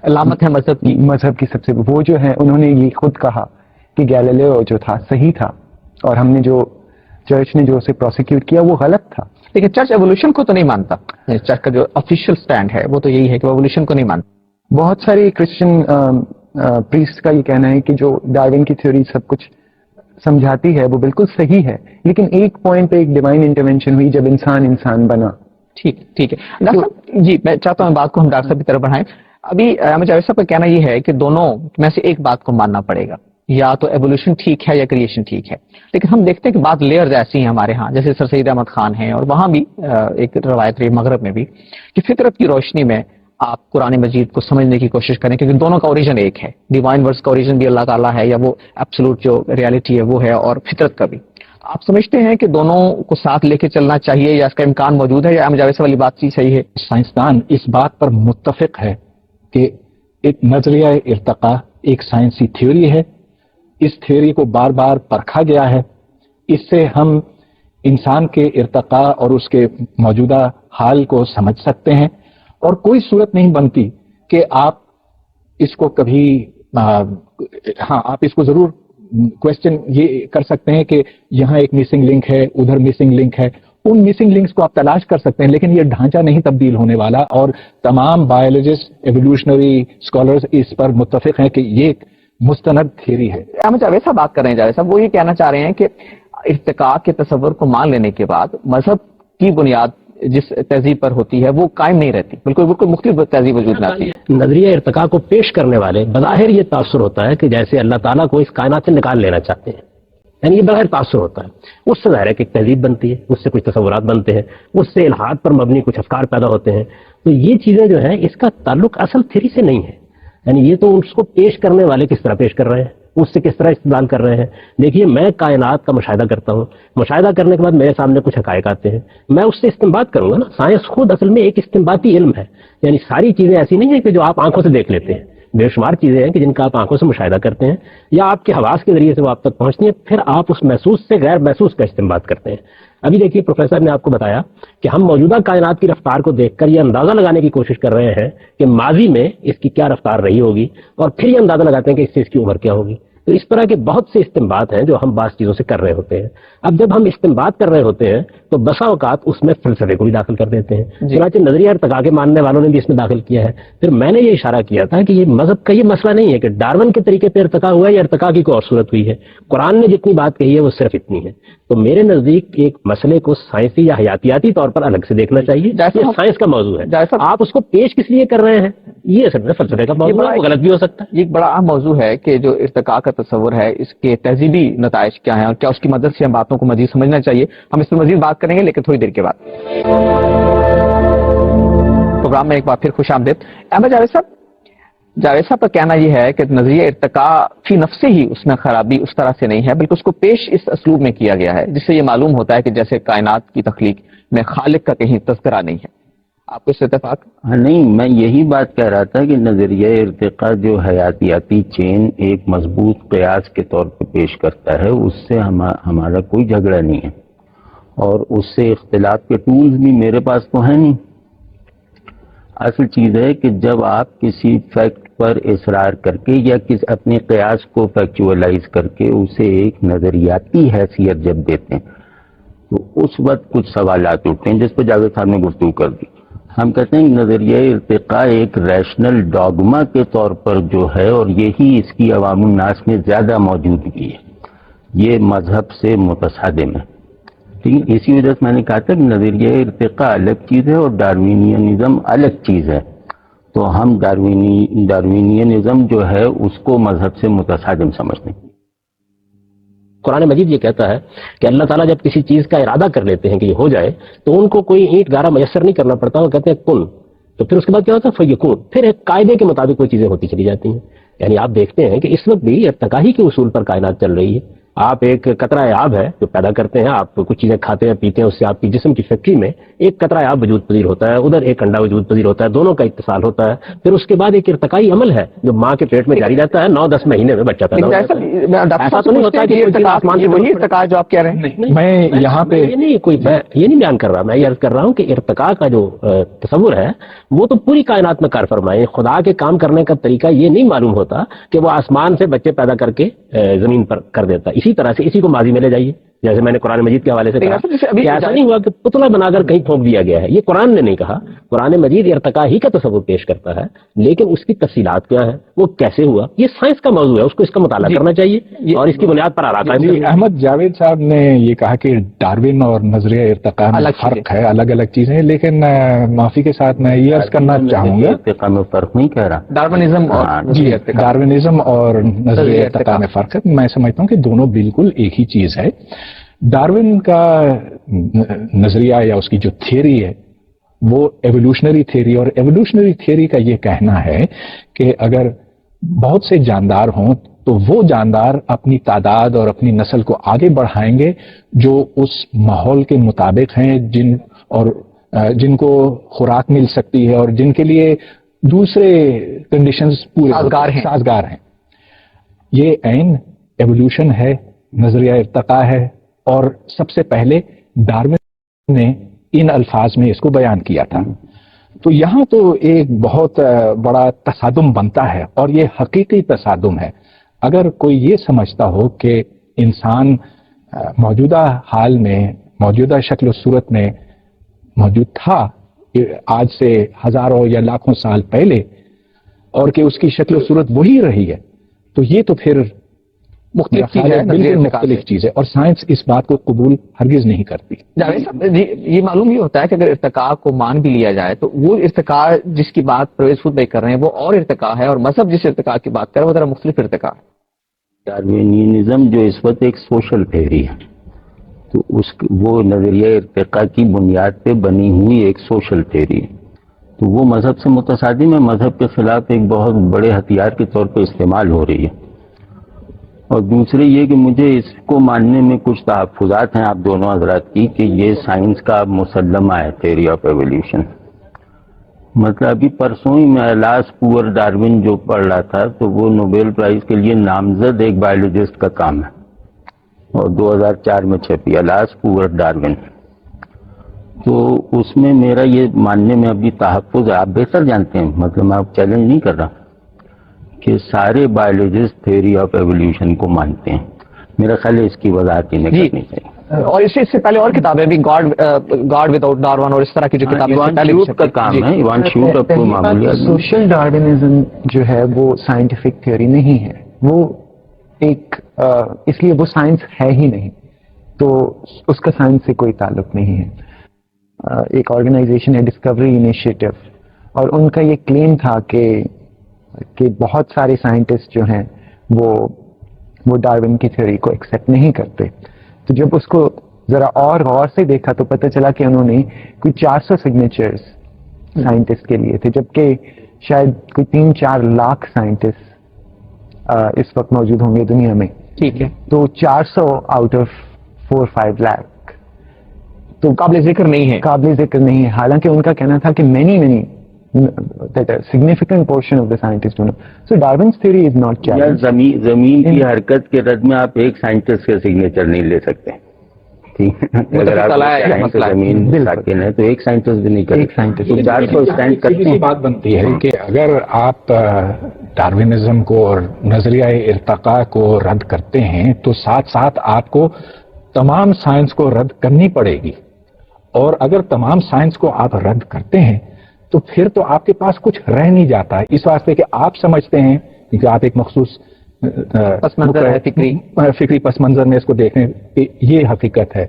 [SPEAKER 5] علامت ہے
[SPEAKER 4] مذہب کی سب سے، وہ جو ہیں انہوں نے یہ خود کہا کہ گیلیلیو جو تھا صحیح تھا اور ہم نے جو چرچ نے جو اسے پروسیکیوٹ کیا وہ غلط تھا.
[SPEAKER 5] لیکن چرچ ایوولوشن کو تو نہیں مانتا. چرچ کا جو آفیشیل سٹینڈ ہے وہ تو یہی ہے کہ وہ ایوولوشن کو نہیں مانتا.
[SPEAKER 4] بہت ساری کرسچن پریسٹ کا یہ کہنا ہے کہ جو ڈارون کی تھیوری سب کچھ سمجھاتی ہے وہ بالکل صحیح ہے، لیکن ایک پوائنٹ پہ ایک ڈیوائن انٹرونشن ہوئی جب انسان بنا. ٹھیک
[SPEAKER 5] ہے ڈاکٹر صاحب. جی میں چاہتا ہوں بات کو ہم ڈاکٹر صاحب کی طرف بڑھائیں. ابھی احمد جاوید صاحب کا کہنا یہ ہے کہ دونوں میں سے ایک بات کو ماننا پڑے گا، یا تو ایوولوشن ٹھیک ہے یا کریشن ٹھیک ہے. لیکن ہم دیکھتے ہیں کہ بعض لیئرز ایسی ہیں ہمارے ہاں، جیسے سر سید احمد خان ہیں، اور وہاں بھی ایک روایت رہی مغرب میں بھی کہ فطرت کی روشنی میں آپ قرآن مجید کو سمجھنے کی کوشش کریں، کیونکہ دونوں کا اوریجن ایک ہے. ڈیوائن ورڈز کا اوریجن بھی اللہ تعالیٰ ہے، یا وہ ایبسولوٹ جو ریالٹی ہے وہ ہے، اور فطرت کا بھی. آپ سمجھتے ہیں کہ دونوں کو ساتھ لے کے چلنا چاہیے، یا اس کا امکان موجود ہے، یا احمد جاوید صاحب والی بات چیز صحیح ہے؟
[SPEAKER 1] سائنسدان اس بات پر متفق ہے کہ ایک نظریہ ارتقاء ایک سائنسی تھیوری ہے. اس تھیوری کو بار بار پرکھا گیا ہے. اس سے ہم انسان کے ارتقاء اور اس کے موجودہ حال کو سمجھ سکتے ہیں، اور کوئی صورت نہیں بنتی کہ آپ اس کو کبھی آپ اس کو ضرور کوشچن یہ کر سکتے ہیں کہ یہاں ایک مسنگ لنک ہے، ادھر مسنگ لنک ہے. ان مسنگ لنکس کو آپ تلاش کر سکتے ہیں، لیکن یہ ڈھانچہ نہیں تبدیل ہونے والا. اور تمام بایولوجسٹ، ایوولوشنری اسکالرز اس پر متفق ہیں کہ یہ ایک مستند تھیوری ہے.
[SPEAKER 5] احمد جاوید صاحب بات کر رہے ہیں، جاوید صاحب وہ یہ کہنا چاہ رہے ہیں کہ ارتقاء کے تصور کو مان لینے کے بعد مذہب کی بنیاد جس تہذیب پر ہوتی ہے وہ قائم نہیں رہتی، بالکل مختلف تہذیب وجود میں آتی ہے.
[SPEAKER 2] نظریہ ارتقاء کو پیش کرنے والے بظاہر یہ تاثر ہوتا ہے کہ جیسے اللہ تعالیٰ کو اس کائنات سے نکال لینا چاہتے ہیں، یعنی یہ بغیر تاثر ہوتا ہے. اس سے ظاہر ہے کہ ایک تہذیب بنتی ہے، اس سے کچھ تصورات بنتے ہیں، اس سے الحاد پر مبنی کچھ افکار پیدا ہوتے ہیں. تو یہ چیزیں جو ہیں اس کا تعلق اصل تھیوری سے نہیں ہے. یعنی یہ تو اس کو پیش کرنے والے کس طرح پیش کر رہے ہیں، اس سے کس طرح استدلال کر رہے ہیں. دیکھیے میں کائنات کا مشاہدہ کرتا ہوں، مشاہدہ کرنے کے بعد میرے سامنے کچھ حقائق آتے ہیں، میں اس سے استنباط کروں گا نا. سائنس خود اصل میں ایک استنباطی علم ہے. یعنی ساری چیزیں ایسی نہیں ہیں کہ جو آپ آنکھوں سے دیکھ لیتے ہیں. بے شمار چیزیں ہیں کہ جن کا آپ آنکھوں سے مشاہدہ کرتے ہیں، یا آپ کے حواس کے ذریعے سے وہ آپ تک پہنچتی ہیں، پھر آپ اس محسوس سے غیر محسوس کا استنباط کرتے ہیں. ابھی دیکھیے پروفیسر نے آپ کو بتایا کہ ہم موجودہ کائنات کی رفتار کو دیکھ کر یہ اندازہ لگانے کی کوشش کر رہے ہیں کہ ماضی میں اس کی کیا رفتار رہی ہوگی، اور پھر یہ اندازہ لگاتے ہیں کہ اس سے اس کی عمر کیا ہوگی. تو اس طرح کے بہت سے استنباط ہیں جو ہم بعض چیزوں سے کر رہے ہوتے ہیں. اب جب ہم استنباط کر رہے ہوتے ہیں تو بسا اوقات اس میں فلسفے کو بھی داخل کر دیتے ہیں. چنانچہ نظریہ ارتقاء کے ماننے والوں نے بھی اس میں داخل کیا ہے. پھر میں نے یہ اشارہ کیا تھا کہ یہ مذہب کا یہ مسئلہ نہیں ہے کہ ڈارون کے طریقے پہ ارتقاء ہوا ہے یا ارتقاء کی کوئی اور صورت ہوئی ہے. قرآن نے جتنی بات کہی ہے وہ صرف اتنی ہے. تو میرے نزدیک ایک مسئلے کو سائنسی یا حیاتیاتی طور پر الگ سے دیکھنا چاہیے. یہ سائنس کا موضوع ہے، آپ اس کو پیش کس لیے کر رہے ہیں یہ اصل میں فلسفے کا موضوع ہے، وہ غلط بھی ہو سکتا ہے.
[SPEAKER 5] یہ ایک بڑا اہم موضوع ہے کہ جو ارتقاء کا تصور ہے اس کے تہذیبی نتائج کیا ہیں، اور کیا اس کی مدد سے ہم باتوں کو مزید سمجھنا چاہیے. ہم اس پر مزید بات کریں گے لیکن تھوڑی دیر کے بعد. پروگرام میں ایک بار پھر خوش آمدید. احمد جاوید صاحب کا کہنا یہ ہے کہ نظریہ ارتقاء فی نفس ہی اس میں خرابی اس طرح سے نہیں ہے، بلکہ اس کو پیش اس اسلوب میں کیا گیا ہے جس سے یہ معلوم ہوتا ہے کہ جیسے کائنات کی تخلیق میں خالق کا کہیں تذکرہ نہیں ہے. آپ کو اس سے اتفاق؟
[SPEAKER 3] نہیں، میں یہی بات کہہ رہا تھا کہ نظریہ ارتقاء جو حیاتیاتی چین ایک مضبوط قیاس کے طور پہ پیش کرتا ہے اس سے ہمارا کوئی جھگڑا نہیں ہے، اور اس سے اختلاف کے ٹولز بھی میرے پاس تو ہیں نہیں. اصل چیز ہے کہ جب آپ کسی فیکٹ پر اصرار کر کے یا اپنے قیاس کو فیکچولائز کر کے اسے ایک نظریاتی حیثیت جب دیتے ہیں تو اس وقت کچھ سوالات اٹھتے ہیں جس پہ جاوید صاحب نے گفتگو کر دی. ہم کہتے ہیں نظریہ ارتقاء ایک ریشنل ڈاگما کے طور پر جو ہے، اور یہی اس کی عوام الناس میں زیادہ موجودگی ہے، یہ مذہب سے متصادم ہے. ٹھیک، اسی وجہ سے میں نے کہا تھا کہ نظریہ ارتقاء الگ چیز ہے اور ڈاروینینزم الگ چیز ہے. تو ہم ڈاروینینزم جو ہے اس کو مذہب سے متصادم سمجھتے ہیں.
[SPEAKER 2] قرآن مجید یہ کہتا ہے کہ اللہ تعالیٰ جب کسی چیز کا ارادہ کر لیتے ہیں کہ یہ ہو جائے تو ان کو کوئی اینٹ گارا میسر نہیں کرنا پڑتا، وہ کہتے ہیں کن، تو پھر اس کے بعد کیا ہوتا ہے فیکون، پھر ایک قاعدے کے مطابق وہ چیزیں ہوتی چلی جاتی ہیں. یعنی آپ دیکھتے ہیں کہ اس وقت بھی ارتقائی کے اصول پر کائنات چل رہی ہے. آپ ایک قطرہ آب ہے جو پیدا کرتے ہیں، آپ کچھ چیزیں کھاتے ہیں پیتے ہیں، اس سے آپ کی جسم کی فیکٹری میں ایک قطرہ آب وجود پذیر ہوتا ہے، ادھر ایک انڈا وجود پذیر ہوتا ہے، دونوں کا اتصال ہوتا ہے. پھر اس کے بعد ایک ارتقائی عمل ہے جو ماں کے پیٹ میں جاری رہتا ہے، 9-10 مہینے میں بچہ پیدا ہوتا ہے. ایسا تو نہیں ہوتا کہ آسمان سے وہی
[SPEAKER 5] ارتقاء جو آپ کہہ رہے ہیں.
[SPEAKER 1] میں یہاں پہ
[SPEAKER 2] یہ نہیں بیان کر رہا، میں یہ عرض کر رہا ہوں کہ ارتقاء کا جو تصور ہے وہ تو پوری کائنات میں کار فرمائے. خدا کے کام کرنے کا طریقہ یہ نہیں معلوم ہوتا کہ وہ آسمان سے بچے پیدا کر کے زمین پر کر دیتا. اسی طرح سے اسی کو ماضی میں لے جائیے، جیسے میں نے قرآن مجید کے حوالے سے کہا
[SPEAKER 5] ابھی
[SPEAKER 2] کہ ایسا نہیں ہوا کہ پتلا بنا کر کہیں پھونک دیا گیا ہے. یہ قرآن نے نہیں کہا. قرآن مجید ارتقاء ہی کا تصور پیش کرتا ہے, لیکن اس کی تفصیلات کیا ہے, وہ کیسے ہوا, یہ سائنس کا موضوع ہے, اس کو اس کا مطالعہ کرنا چاہیے اور اس کی بنیاد پر آراء قائم کرنا.
[SPEAKER 1] احمد جاوید صاحب نے یہ کہا کہ ڈاروین اور نظریہ ارتقاء میں فرق ہے, الگ الگ چیزیں ہیں, لیکن معافی کے ساتھ میں یہ عرض کرنا چاہوں گا
[SPEAKER 3] ارتقاء میں فرق نہیں کہہ رہا,
[SPEAKER 5] ڈارونزم اور
[SPEAKER 1] جی ڈاروینزم اور نظریہ ارتقاء میں فرق ہے. میں سمجھتا ہوں کہ دونوں بالکل ایک ہی چیز ہے. ڈاروین کا نظریہ یا اس کی جو تھیوری ہے وہ ایوولوشنری تھیوری, اور ایوولوشنری تھیوری کا یہ کہنا ہے کہ اگر بہت سے جاندار ہوں تو وہ جاندار اپنی تعداد اور اپنی نسل کو آگے بڑھائیں گے جو اس ماحول کے مطابق ہیں, جن کو خوراک مل سکتی ہے اور جن کے لیے دوسرے کنڈیشنز پورے سازگار ہیں. یہ عین ایوولوشن ہے, نظریہ ارتقاء ہے, اور سب سے پہلے ڈاروین نے ان الفاظ میں اس کو بیان کیا تھا. تو یہاں تو ایک بہت بڑا تصادم بنتا ہے, اور یہ حقیقی تصادم ہے. اگر کوئی یہ سمجھتا ہو کہ انسان موجودہ حال میں, موجودہ شکل و صورت میں موجود تھا آج سے ہزاروں یا لاکھوں سال پہلے, اور کہ اس کی شکل و صورت وہی رہی ہے, تو یہ تو پھر مختلف چیز ہے, بالکل مختلف چیز ہے, اور سائنس اس بات کو قبول ہرگز نہیں کرتی.
[SPEAKER 5] جاوید صاحب جی, یہ معلوم یہ ہوتا ہے کہ اگر ارتقاء کو مان بھی لیا جائے تو وہ ارتقاء جس کی بات پرویز خود بھائی کر رہے ہیں وہ اور ارتقاء ہے, اور مذہب جس ارتقاء کی بات کر رہے ہیں وہ ذرا مختلف ارتقاء ہے.
[SPEAKER 3] ڈاروینزم جو اس وقت ایک سوشل تھیوری ہے, تو وہ نظریہ ارتقاء کی بنیاد پہ بنی ہوئی ایک سوشل تھیوری ہے, تو وہ مذہب سے متصادم ہے, مذہب کے خلاف ایک بہت بڑے ہتھیار کے طور پہ استعمال ہو رہی ہے. اور دوسرے یہ کہ مجھے اس کو ماننے میں کچھ تحفظات ہیں آپ دونوں حضرات کی کہ یہ سائنس کا مسلمہ ہے, تھیوری آف ایوولوشن. مطلب ابھی پرسوں ہی میں الاس پور ڈاروین جو پڑھ رہا تھا, تو وہ نوبیل پرائز کے لیے نامزد ایک بایولوجسٹ کا کام ہے, اور 2004 میں چھپی, الاس پور ڈاروین. تو اس میں میرا یہ ماننے میں ابھی تحفظ ہے, آپ بہتر جانتے ہیں, مطلب میں آپ چیلنج نہیں کر رہا, کہ سارے بایولوجسٹ تھیوری آف ایوولوشن کو مانتے ہیں. میرا خیال ہے اس کی وضاحت انہیں کرنی چاہیے.
[SPEAKER 5] اور اس سے پہلے اور کتابیں بھی, گاڈ ود آؤٹ ڈارون اور اس طرح کی جو کتابیں
[SPEAKER 3] کا کام ہے. ایوان شیوٹ اب کوئی معمولی
[SPEAKER 4] سوشل ڈارونزم جو ہے وہ سائنٹیفک تھیوری نہیں ہے, وہ ایک اس لیے وہ سائنس ہے ہی نہیں, تو اس کا سائنس سے کوئی تعلق نہیں ہے. ایک آرگنائزیشن ہے ڈسکوری انیشیٹو, اور ان کا یہ کلیم تھا کہ بہت سارے سائنٹسٹ جو ہیں وہ ڈاروین کی تھیوری کو ایکسیپٹ نہیں کرتے. تو جب اس کو ذرا اور غور سے دیکھا تو پتہ چلا کہ انہوں نے کوئی 400 سگنیچرز سائنٹسٹ کے لیے تھے, جبکہ شاید کوئی 3-4 لاکھ سائنٹسٹ اس وقت موجود ہوں گے دنیا میں.
[SPEAKER 5] ٹھیک ہے,
[SPEAKER 4] تو 400 آؤٹ آف 4-5 لاکھ تو
[SPEAKER 5] قابل ذکر نہیں ہے,
[SPEAKER 4] قابل ذکر نہیں ہے. حالانکہ ان کا کہنا تھا کہ many that a significant portion of the scientists don't know. So Darwin's theory is not challenged.
[SPEAKER 3] زمین کی حرکت کے رد میں آپ ایک سائنٹسٹ کا سگنیچر نہیں لے سکتے, ٹھیک ہے, اگر آپ زمین ساکن ہے تو ایک سائنٹسٹ بھی نہیں کرتے. 400 اسٹینڈ کرتے ہیں.
[SPEAKER 1] بات بنتی ہے کہ اگر آپ ڈاروینزم کو اور نظریہ ارتقاء کو رد کرتے ہیں تو ساتھ ساتھ آپ کو تمام سائنس کو رد کرنی پڑے گی, اور اگر تمام سائنس کو آپ رد کرتے ہیں تو پھر تو آپ کے پاس کچھ رہ نہیں جاتا ہے, اس واسطے کہ آپ سمجھتے ہیں کہ آپ ایک مخصوص
[SPEAKER 5] پس منظر ہے,
[SPEAKER 1] فکری پس منظر میں اس کو دیکھیں کہ یہ حقیقت ہے.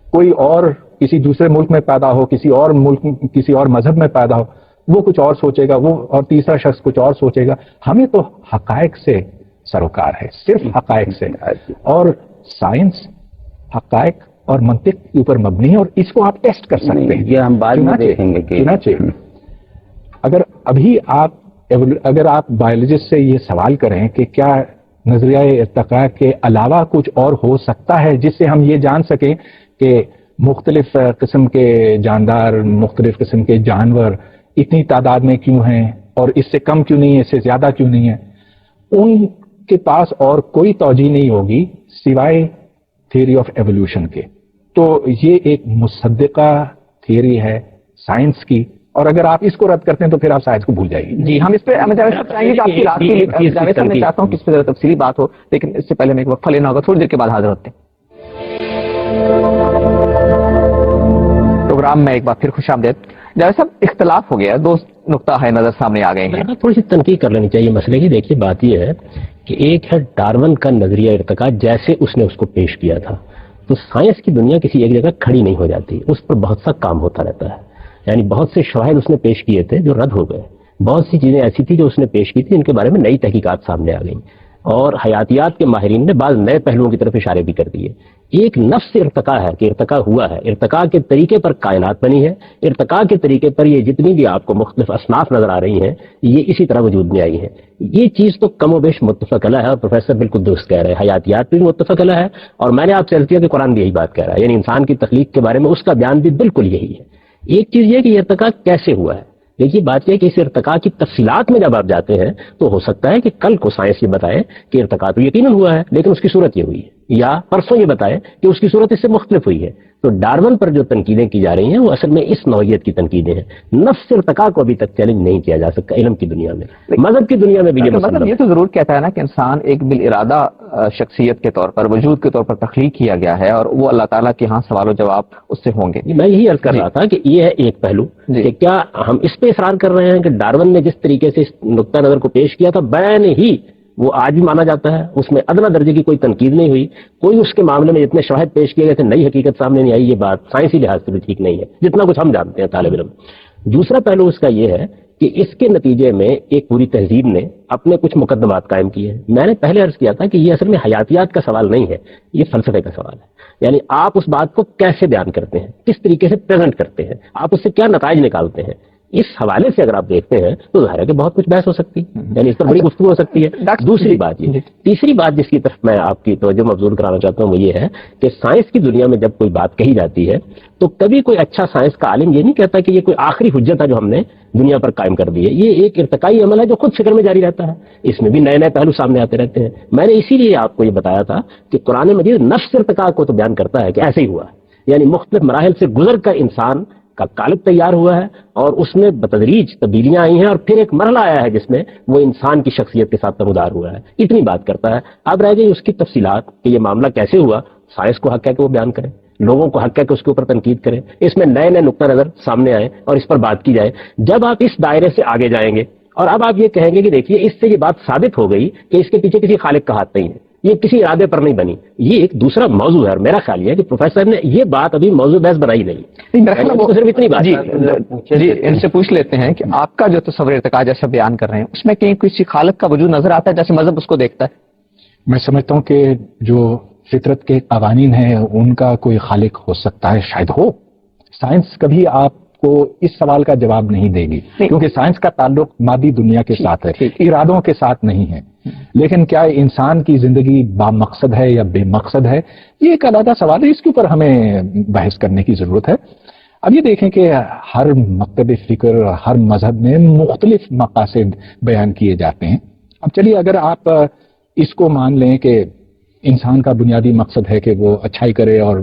[SPEAKER 1] کوئی اور کسی دوسرے ملک میں پیدا ہو, کسی اور ملک کسی اور مذہب میں پیدا ہو, وہ کچھ اور سوچے گا, وہ اور تیسرا شخص کچھ اور سوچے گا. ہمیں تو حقائق سے سروکار ہے, صرف حقائق سے, اور سائنس حقائق اور منطق کے اوپر مبنی ہے, اور اس کو آپ ٹیسٹ کر سکتے ہیں.
[SPEAKER 3] یہ ہم بعد میں دیکھیں گے کہ
[SPEAKER 1] اگر آپ بایولوجسٹ سے یہ سوال کریں کہ کیا نظریہ ارتقاء کے علاوہ کچھ اور ہو سکتا ہے جس سے ہم یہ جان سکیں کہ مختلف قسم کے جاندار, مختلف قسم کے جانور اتنی تعداد میں کیوں ہیں, اور اس سے کم کیوں نہیں ہے, اس سے زیادہ کیوں نہیں ہے, ان کے پاس اور کوئی توجہ نہیں ہوگی سوائے تھیوری آف ایوولوشن کے. تو یہ ایک مصدقہ تھیوری ہے سائنس کی, اور اگر آپ اس کو رد کرتے ہیں تو پھر آپ سائنس کو بھول جائیے.
[SPEAKER 5] جی, ہم اس پہ چاہیں گے کہ آپ کی رات کی جاوید صاحب میں چاہتا ہوں کہ اس پہ ذرا تفصیلی بات ہو, لیکن اس سے پہلے میں ایک وقفہ لینا ہوگا, تھوڑی دیر کے بعد حاضر ہوتے ہیں. پروگرام میں ایک بار پھر خوش آمدید. جاوید صاحب، اختلاف ہو گیا، دو نقطہ ہے نظر سامنے آ گئے ہیں.
[SPEAKER 2] تھوڑی سی تنقید کر لینی چاہیے مسئلے کی. دیکھیے بات یہ ہے کہ ایک ہے ڈارون کا نظریہ ارتقاء جیسے اس نے اس کو پیش کیا تھا، تو سائنس کی دنیا کسی ایک جگہ کھڑی نہیں ہو جاتی، اس پر بہت سا کام ہوتا رہتا ہے. یعنی بہت سے شواہد اس نے پیش کیے تھے جو رد ہو گئے، بہت سی چیزیں ایسی تھی جو اس نے پیش کی تھی ان کے بارے میں نئی تحقیقات سامنے آ گئیں، اور حیاتیات کے ماہرین نے بعض نئے پہلوؤں کی طرف اشارے بھی کر دیے. ایک نفس ارتقاء ہے کہ ارتقاء ہوا ہے، ارتقاء کے طریقے پر کائنات بنی ہے، ارتقاء کے طریقے پر یہ جتنی بھی آپ کو مختلف اصناف نظر آ رہی ہیں یہ اسی طرح وجود میں آئی ہیں. یہ چیز تو کم و بیش متفق علیہ ہے، اور پروفیسر بالکل درست کہہ رہے ہیں، حیاتیات بھی متفق علیہ ہے، اور میں نے آپ سے عرض کیا کہ قرآن بھی یہی بات کہہ رہا ہے. یعنی انسان کی تخلیق کے بارے میں اس کا بیان بھی بالکل یہی ہے. ایک چیز یہ کہ یہ ارتقاء کیسے ہوا ہے. دیکھیے بات یہ ہے کہ اس ارتقاء کی تفصیلات میں جب آپ جاتے ہیں تو ہو سکتا ہے کہ کل کو سائنس یہ بتائے کہ ارتقاء تو یقیناً ہوا ہے لیکن اس کی صورت یہ ہوئی ہے، یا پرسوں یہ بتائے کہ اس کی صورت اس سے مختلف ہوئی ہے. تو ڈارون پر جو تنقیدیں کی جا رہی ہیں وہ اصل میں اس نوعیت کی تنقیدیں ہیں. نفس ارتقاء کو ابھی تک چیلنج نہیں کیا جا سکتا علم کی دنیا میں. مذہب کی دنیا میں بھی
[SPEAKER 5] مطلب یہ تو ضرور کہتا ہے نا کہ انسان ایک بالارادہ شخصیت کے طور پر، وجود کے طور پر تخلیق کیا گیا ہے، اور وہ اللہ تعالیٰ کے ہاں سوال و جواب اس سے ہوں گے.
[SPEAKER 2] میں یہی عرض کر رہا تھا کہ یہ ہے ایک پہلو کہ کیا ہم اس پہ اصرار کر رہے ہیں کہ ڈارون نے جس طریقے سے اس نقطہ نظر کو پیش کیا تھا بین ہی وہ آج بھی مانا جاتا ہے، اس میں ادنا درجے کی کوئی تنقید نہیں ہوئی، کوئی اس کے معاملے میں جتنے شواہد پیش کیے گئے تھے نئی حقیقت سامنے نہیں آئی. یہ بات سائنسی لحاظ سے بھی ٹھیک نہیں ہے جتنا کچھ ہم جانتے ہیں طالب علم. دوسرا پہلو اس کا یہ ہے کہ اس کے نتیجے میں ایک پوری تہذیب نے اپنے کچھ مقدمات قائم کیے ہیں. میں نے پہلے عرض کیا تھا کہ یہ اصل میں حیاتیات کا سوال نہیں ہے، یہ فلسفے کا سوال ہے. یعنی آپ اس بات کو کیسے بیان کرتے ہیں، کس طریقے سے پریزنٹ کرتے ہیں، آپ اس سے کیا نتائج نکالتے ہیں. اس حوالے سے اگر آپ دیکھتے ہیں تو ظاہر ہے کہ بہت کچھ بحث ہو سکتی ہے، یعنی اس پر بڑی گفتگو ہو سکتی ہے. دوسری بات یہ، تیسری بات جس کی طرف میں آپ کی توجہ مبذول کرانا چاہتا ہوں وہ یہ ہے کہ سائنس کی دنیا میں جب کوئی بات کہی جاتی ہے تو کبھی کوئی اچھا سائنس کا عالم یہ نہیں کہتا کہ یہ کوئی آخری حجت ہے جو ہم نے دنیا پر قائم کر دی ہے. یہ ایک ارتقائی عمل ہے جو خود فکر میں جاری رہتا ہے، اس میں بھی نئے نئے پہلو سامنے آتے رہتے ہیں. میں نے اسی لیے آپ کو یہ بتایا تھا کہ قرآن مجید نفس ارتقاء کو تو بیان کرتا ہے کہ ایسے ہی ہوا ہے، یعنی مختلف مراحل سے گزر کر انسان کا قالب تیار ہوا ہے اور اس میں بتدریج تبدیلیاں آئی ہیں، اور پھر ایک مرحلہ آیا ہے جس میں وہ انسان کی شخصیت کے ساتھ نمودار ہوا ہے. اتنی بات کرتا ہے. اب رہ گئی اس کی تفصیلات کہ یہ معاملہ کیسے ہوا. سائنس کو حق ہے کہ وہ بیان کرے، لوگوں کو حق ہے کہ اس کے اوپر تنقید کریں، اس میں نئے نئے نقطہ نظر سامنے آئے اور اس پر بات کی جائے. جب آپ اس دائرے سے آگے جائیں گے اور اب آپ یہ کہیں گے کہ دیکھیے اس سے یہ بات ثابت ہو گئی کہ اس کے پیچھے کسی خالق کا ہاتھ نہیں ہے، یہ کسی ارادے پر نہیں بنی، یہ ایک دوسرا موضوع ہے. اور میرا خیال یہ ہے کہ پروفیسر نے یہ بات ابھی موضوع بحث بنائی نہیں، صرف اتنی بات.
[SPEAKER 5] جی ان سے پوچھ لیتے ہیں کہ آپ کا جو تصور ارتقاء جیسا بیان کر رہے ہیں اس میں کہیں کسی خالق کا وجود نظر آتا ہے جیسے مذہب اس کو دیکھتا ہے؟
[SPEAKER 1] میں سمجھتا ہوں کہ جو فطرت کے قوانین ہیں ان کا کوئی خالق ہو سکتا ہے، شاید ہو. سائنس کبھی آپ کو اس سوال کا جواب نہیں دے گی کیونکہ سائنس کا تعلق مادی دنیا کے ساتھ ہے، ارادوں کے ساتھ نہیں ہے. لیکن کیا انسان کی زندگی با مقصد ہے یا بے مقصد ہے، یہ ایک علیحدہ سوال ہے، اس کے اوپر ہمیں بحث کرنے کی ضرورت ہے. اب یہ دیکھیں کہ ہر مکتب فکر، ہر مذہب میں مختلف مقاصد بیان کیے جاتے ہیں. اب چلیے اگر آپ اس کو مان لیں کہ انسان کا بنیادی مقصد ہے کہ وہ اچھائی کرے اور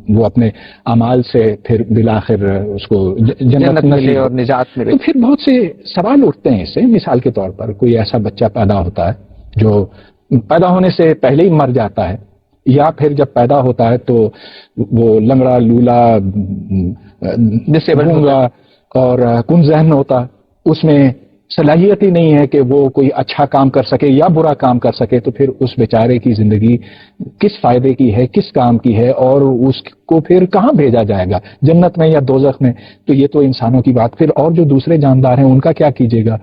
[SPEAKER 1] وہ اپنے اعمال سے پھر بالآخر اس کو جنت ملے اور
[SPEAKER 5] نجات ملے،
[SPEAKER 1] تو پھر بہت سے سوال اٹھتے ہیں اس سے. مثال کے طور پر کوئی ایسا بچہ پیدا ہوتا ہے جو پیدا ہونے سے پہلے ہی مر جاتا ہے، یا پھر جب پیدا ہوتا ہے تو وہ لنگڑا لولا ڈسیبل ہوگا اور کن ذہن ہوتا، اس میں صلاحیت ہی نہیں ہے کہ وہ کوئی اچھا کام کر سکے یا برا کام کر سکے. تو پھر اس بیچارے کی زندگی کس فائدے کی ہے، کس کام کی ہے، اور اس کو پھر کہاں بھیجا جائے گا، جنت میں یا دوزخ میں؟ تو یہ تو انسانوں کی بات. پھر اور جو دوسرے جاندار ہیں ان کا کیا کیجیے گا؟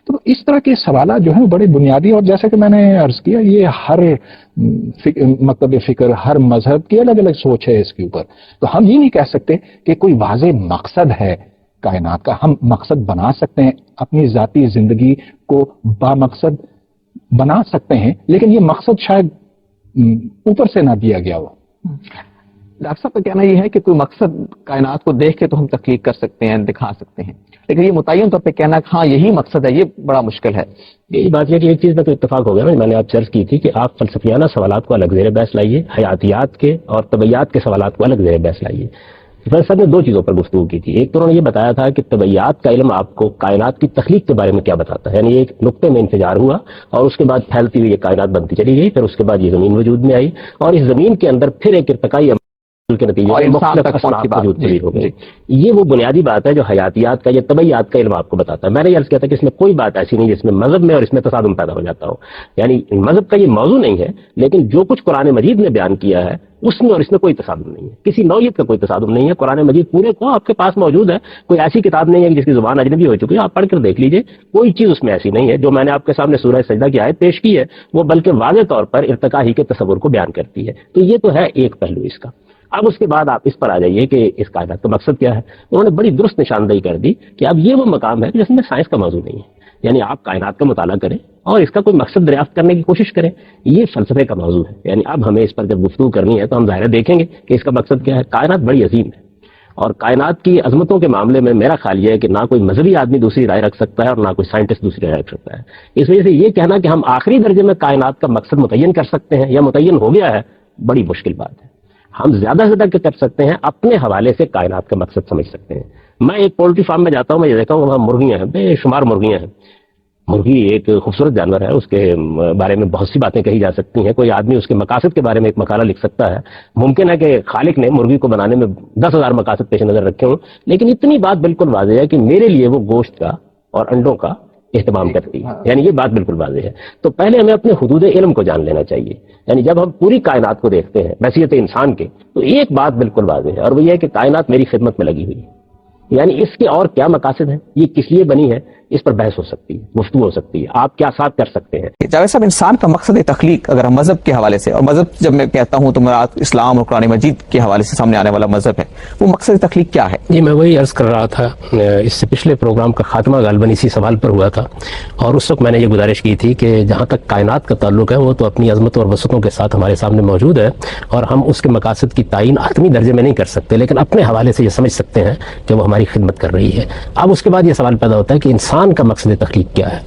[SPEAKER 1] تو اس طرح کے سوالات جو ہیں بڑے بنیادی، اور جیسا کہ میں نے عرض کیا یہ ہر مکتب فکر، ہر مذہب کی الگ الگ سوچ ہے اس کے اوپر. تو ہم یہ نہیں کہہ سکتے کہ کوئی واضح مقصد ہے کائنات کا. ہم مقصد بنا سکتے ہیں، اپنی ذاتی زندگی کو با مقصد بنا سکتے ہیں، لیکن یہ مقصد شاید اوپر سے نہ دیا گیا ہو.
[SPEAKER 5] ڈاکٹر صاحب کا کہنا یہ ہے کہ کوئی مقصد کائنات کو دیکھ کے تو ہم تخلیق کر سکتے ہیں، دکھا سکتے ہیں، لیکن یہ متعین طور پہ کہنا کہ ہاں یہی مقصد ہے، یہ بڑا مشکل ہے.
[SPEAKER 2] یہی بات یہ کہ ایک چیز میں تو اتفاق ہو گیا نا، میں نے آپ سے عرض کی تھی کہ آپ فلسفیانہ سوالات کو الگ زیر بحث لائیے، حیاتیات کے اور طبیعیات کے سوالات کو الگ زیر بحث لائیے. صاحب نے دو چیزوں پر گفتگو کی تھی. ایک تو انہوں نے یہ بتایا تھا کہ طبیعیات کا علم آپ کو کائنات کی تخلیق کے بارے میں کیا بتاتا ہے، یعنی ایک نقطے میں انفجار ہوا اور اس کے بعد پھیلتی ہوئی یہ کائنات بنتی چلی گئی، پھر اس کے بعد یہ زمین وجود میں آئی اور اس زمین کے اندر پھر ایک ارتقائی کے نتیجے
[SPEAKER 5] اور
[SPEAKER 2] میں
[SPEAKER 5] انسان
[SPEAKER 2] مختلف
[SPEAKER 5] تک پہنچ کی
[SPEAKER 2] اثرات
[SPEAKER 5] بات.
[SPEAKER 2] وجود
[SPEAKER 5] جی،
[SPEAKER 2] پذیر ہو گئے.
[SPEAKER 5] جی.
[SPEAKER 2] یہ وہ بنیادی بات ہے جو حیاتیات کا، یہ طبیعیات کا علم آپ کو بتاتا ہے. میں نے یہ عرض کیا تھا کہ اس میں کوئی بات ایسی نہیں جس میں مذہب میں اور اس میں تصادم پیدا ہو جاتا ہو. یعنی مذہب کا یہ موضوع نہیں ہے، لیکن جو کچھ قرآن مجید نے بیان کیا ہے اس میں اور اس میں کوئی تصادم نہیں ہے، کسی نوعیت کا کوئی تصادم نہیں ہے. قرآن مجید پورے کو آپ کے پاس موجود ہے، کوئی ایسی کتاب نہیں ہے کہ جس کی زبان اجنبی ہو چکی ہے. آپ پڑھ کر دیکھ لیجئے، کوئی چیز اس میں ایسی نہیں ہے. جو میں نے آپ کے سامنے سورہ سجدہ کی آیت پیش کی ہے وہ بلکہ واضح طور پر ارتقا ہی کے تصور کو بیان کرتی ہے. تو یہ تو ہے ایک پہلو اس کا. اب اس کے بعد آپ اس پر آ جائیے کہ اس کائنات کا مقصد کیا ہے. انہوں نے بڑی درست نشاندہی کر دی کہ اب یہ وہ مقام ہے جس میں سائنس کا موضوع نہیں ہے. یعنی آپ کائنات کا مطالعہ کریں اور اس کا کوئی مقصد دریافت کرنے کی کوشش کریں. یہ فلسفے کا موضوع ہے. یعنی اب ہمیں اس پر جب گفتگو کرنی ہے تو ہم ظاہر دیکھیں گے کہ اس کا مقصد کیا ہے. کائنات بڑی عظیم ہے اور کائنات کی عظمتوں کے معاملے میں میرا خیال یہ ہے کہ نہ کوئی مذہبی آدمی دوسری رائے رکھ سکتا ہے اور نہ کوئی سائنٹسٹ دوسری رائے رکھ سکتا ہے. اس وجہ سے یہ کہنا کہ ہم آخری درجے میں کائنات کا مقصد متعین کر سکتے ہیں یا متعین ہو گیا ہے، بڑی مشکل بات ہے. ہم زیادہ سے زیادہ کر سکتے ہیں اپنے حوالے سے کائنات کا مقصد سمجھ سکتے ہیں. میں ایک پولٹری فارم میں جاتا ہوں، میں یہ دیکھا ہوں وہاں مرغیاں ہیں، بے شمار مرغیاں ہیں. مرغی ایک خوبصورت جانور ہے، اس کے بارے میں بہت سی باتیں کہی جا سکتی ہیں. کوئی آدمی اس کے مقاصد کے بارے میں ایک مقالہ لکھ سکتا ہے. ممکن ہے کہ خالق نے مرغی کو بنانے میں 10,000 مقاصد پیش نظر رکھے ہوں، لیکن اتنی بات بالکل واضح ہے کہ میرے لیے وہ گوشت کا اور انڈوں کا اہتمام کرتی ہے. یعنی یہ بات بالکل واضح ہے. تو پہلے ہمیں اپنے حدود علم کو جان لینا چاہیے. یعنی جب ہم پوری کائنات کو دیکھتے ہیں بحیثیت انسان کے، تو ایک بات بالکل واضح ہے اور وہ یہ ہے کہ کائنات میری خدمت میں لگی ہوئی ہے. یعنی اس کے اور کیا مقاصد ہیں، یہ کس لیے بنی ہے، اس پر بحث ہو سکتی ہے، گفتگو ہو سکتی ہے. آپ کیا ساتھ کر سکتے ہیں.
[SPEAKER 6] جاوید صاحب، انسان کا مقصد تخلیق اگر ہم مذہب کے حوالے سے، اور مذہب جب میں کہتا ہوں تو مراد اسلام اور قرآن مجید کے حوالے سے سامنے آنے والا مذہب ہے، وہ مقصد تخلیق کیا ہے؟
[SPEAKER 2] جی میں وہی عرض کر رہا تھا، اس سے پچھلے پروگرام کا خاتمہ غالباً اسی سوال پر ہوا تھا، اور اس وقت میں نے یہ گزارش کی تھی کہ جہاں تک کائنات کا تعلق ہے وہ تو اپنی عظمتوں اور وسعتوں کے ساتھ ہمارے سامنے موجود ہے، اور ہم اس کے مقاصد کی تعین حتمی درجے میں نہیں کر سکتے، لیکن اپنے حوالے سے یہ سمجھ سکتے ہیں کہ وہ ہماری خدمت کر رہی ہے. اب اس کے بعد یہ سوال پیدا ہوتا ہے کہ انسان کا مقصد تخلیق کیا ہے.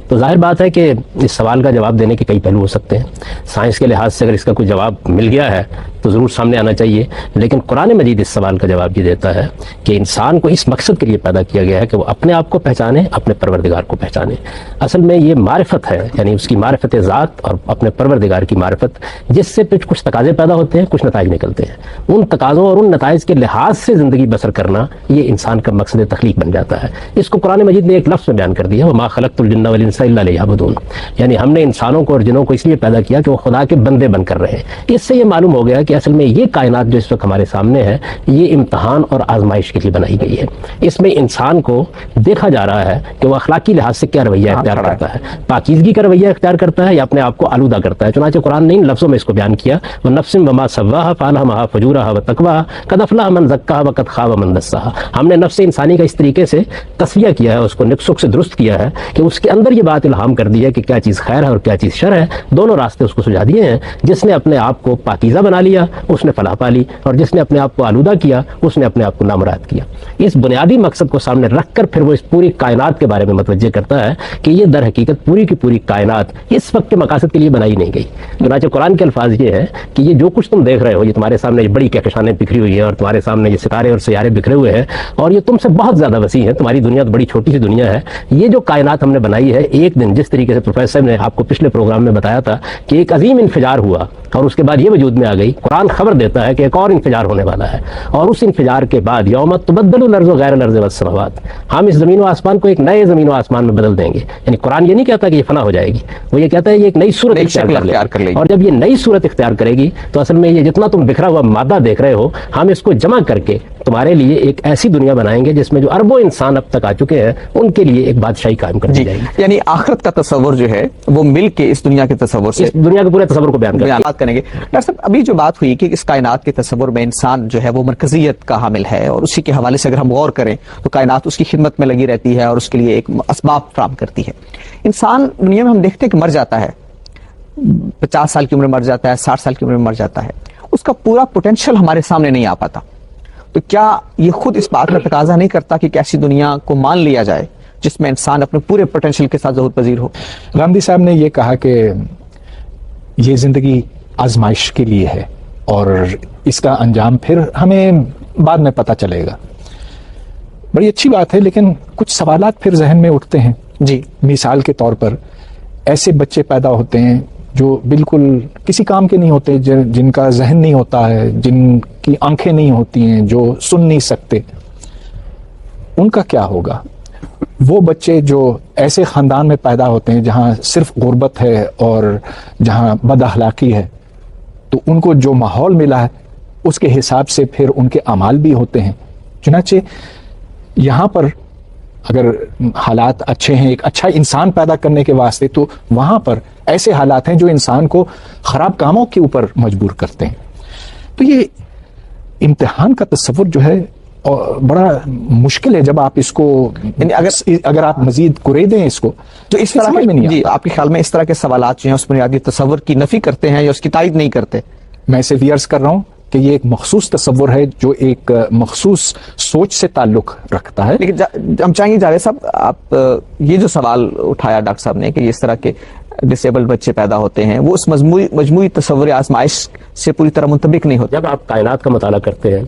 [SPEAKER 2] تو ظاہر بات ہے کہ اس سوال کا جواب دینے کے کئی پہلو ہو سکتے ہیں. سائنس کے لحاظ سے اگر اس کا کوئی جواب مل گیا ہے تو ضرور سامنے آنا چاہیے، لیکن قرآن مجید اس سوال کا جواب یہ دیتا ہے کہ انسان کو اس مقصد کے لیے پیدا کیا گیا ہے کہ وہ اپنے آپ کو پہچانے، اپنے پروردگار کو پہچانے. اصل میں یہ معرفت ہے، یعنی اس کی معرفت ذات اور اپنے پروردگار کی معرفت، جس سے کچھ تقاضے پیدا ہوتے ہیں، کچھ نتائج نکلتے ہیں. ان تقاضوں اور ان نتائج کے لحاظ سے زندگی بسر کرنا یہ انسان کا مقصد تخلیق بن جاتا ہے. اس کو قرآن مجید نے ایک لفظ میں بیان کر دیا، وما خلقت الجن والانس الا لیعبدون. یعنی ہم نے انسانوں کو اور جنوں کو اس لیے پیدا کیا کہ وہ خدا کے بندے بن کر رہے. اس سے یہ معلوم ہو گیا کہ اصل میں یہ کائنات جو اس وقت ہمارے سامنے ہے یہ امتحان اور آزمائش کے لیے بنائی گئی ہے. اس میں انسان کو دیکھا جا رہا ہے کہ وہ اخلاقی لحاظ سے کیا رویہ اختیار کرتا ہے، پاکیزگی کا رویہ اختیار کرتا ہے یا اپنے آپ کو آلودہ کرتا ہے. چنانچہ قرآن نے ان لفظوں میں اس کو بیان کیا، وَنَفْسٍ وَمَا سَوَّاهَا فَأَلْهَمَهَا فُجُورَهَا وَتَقْوَاهَا قَدْ أَفْلَحَ مَنْ زَكَّاهَا وَقَدْ خَابَ مَنْ دَسَّاهَا. ہم نے نفس انسانی کا اس طریقے سے تصفیہ کیا ہے، اس کو نقص سے درست کیا ہے کہ اس کے اندر یہ بات الہام کر دی ہے کہ کیا چیز خیر ہے اور کیا چیز شر ہے. دونوں راستے اس کو سجھا دیے ہیں. جس نے اپنے آپ کو پاکیزہ بنا لیا اس نے فلاح پا لی، اور جس نے اپنے آپ کو آلودہ کیا اس نے اپنے آپ کو نامراد کیا. اس بنیادی مقصد کو سامنے رکھ کر پھر وہ اس پوری کائنات کے بارے میں متوجہ کرتا ہے کہ یہ در حقیقت پوری کی پوری کائنات اس وقت کے مقاصد کے لیے بنائی نہیں گئی. چنانچہ قرآن کے الفاظ یہ ہے کہ یہ جو کچھ تم دیکھ رہے ہو، یہ تمہارے سامنے یہ بڑی کہکشانیں بکھری ہوئی ہیں اور تمہارے سامنے یہ ستارے اور سیارے بکھرے ہوئے ہیں، اور یہ تم سے بہت زیادہ وسیع ہے. تمہاری دنیا تو بڑی چھوٹی سی دنیا ہے. یہ جو کائنات ہم نے بنائی ہے، ایک دن جس طریقے سے پروفیسر صاحب نے آپ کو پچھلے پروگرام میں بتایا تھا کہ ایک عظیم انفجار ہوا اور اس کے بعد یہ وجود میں آ گئی. قرآن خبر دیتا ہے کہ ایک اور انفجار ہونے والا ہے، اور اس انفجار کے بعد یوم تبدل الارض غیر الارض والسماوات، ہم اس زمین و آسمان کو ایک نئے زمین و آسمان میں بدل دیں گے. یعنی قرآن یہ نہیں کہتا کہ یہ فنا ہو جائے گی، وہ یہ کہتا ہے یہ ایک نئی صورت اختیار کر لے گی. اور جب یہ نئی صورت اختیار کرے گی تو اصل میں یہ جتنا تم بکھرا ہوا مادہ دیکھ رہے ہو، ہم اس کو جمع کر کے تمہارے لیے ایک ایسی دنیا بنائیں گے جس میں جو اربوں انسان اب تک آ چکے ہیں ان کے لیے ایک بادشاہی قائم کر دی جائے گی.
[SPEAKER 6] یعنی آخرت کا تصور جو ہے وہ مل کے اس دنیا کے تصور سے
[SPEAKER 2] اس دنیا کے پورے تصور کو بیان
[SPEAKER 6] کریں گے. ڈاکٹر صاحب، ابھی جو بات ہوئی کہ اس کائنات کے تصور میں انسان جو ہے وہ مرکزیت کا حامل ہے، اور اسی کے حوالے سے اگر ہم غور کریں تو کائنات اس کی خدمت میں لگی رہتی ہے اور اس کے لیے ایک اسباب فراہم کرتی ہے. انسان دنیا میں ہم دیکھتے ہیں کہ مر جاتا ہے، 50 سال کی عمر میں مر جاتا ہے، 60 سال کی عمر میں مر جاتا ہے، اس کا پورا پوٹینشیل ہمارے سامنے نہیں آ پاتا. تو کیا یہ خود اس بات کا تقاضا نہیں کرتا کہ ایسی دنیا کو مان لیا جائے جس میں انسان اپنے پورے پوٹینشیل کے ساتھ ظہور پذیر ہو؟
[SPEAKER 1] گاندھی صاحب نے یہ کہا کہ یہ زندگی آزمائش کے لیے ہے اور اس کا انجام پھر ہمیں بعد میں پتہ چلے گا. بڑی اچھی بات ہے، لیکن کچھ سوالات پھر ذہن میں اٹھتے ہیں.
[SPEAKER 6] جی،
[SPEAKER 1] مثال کے طور پر ایسے بچے پیدا ہوتے ہیں جو بالکل کسی کام کے نہیں ہوتے, جن کا ذہن نہیں ہوتا ہے, جن کی آنکھیں نہیں ہوتی ہیں, جو سن نہیں سکتے, ان کا کیا ہوگا؟ وہ بچے جو ایسے خاندان میں پیدا ہوتے ہیں جہاں صرف غربت ہے اور جہاں بد اخلاقی ہے, تو ان کو جو ماحول ملا ہے اس کے حساب سے پھر ان کے اعمال بھی ہوتے ہیں. چنانچہ یہاں پر اگر حالات اچھے ہیں ایک اچھا انسان پیدا کرنے کے واسطے, تو وہاں پر ایسے حالات ہیں جو انسان کو خراب کاموں کے اوپر مجبور کرتے ہیں. تو یہ امتحان کا تصور جو ہے بڑا مشکل ہے جب آپ اس کو, اگر آپ مزید کرے دیں اس کو,
[SPEAKER 6] جو اس طرح میں نہیں. جی, آپ کے خیال میں اس طرح کے سوالات جو ہیں اس بنیادی تصور کی نفی کرتے ہیں یا اس کی تائید نہیں کرتے؟
[SPEAKER 1] میں اسے عرض کر رہا ہوں کہ یہ ایک مخصوص تصور ہے جو ایک مخصوص سوچ سے تعلق رکھتا ہے.
[SPEAKER 6] لیکن ہم چاہیں گے جاوید صاحب, آپ یہ جو سوال اٹھایا ڈاکٹر صاحب نے کہ اس طرح کے ڈسیبل بچے پیدا ہوتے ہیں, وہ اس مجموعی تصور آزمائش سے پوری طرح منطبق نہیں ہوتا.
[SPEAKER 2] جب آپ کائنات کا مطالعہ کرتے ہیں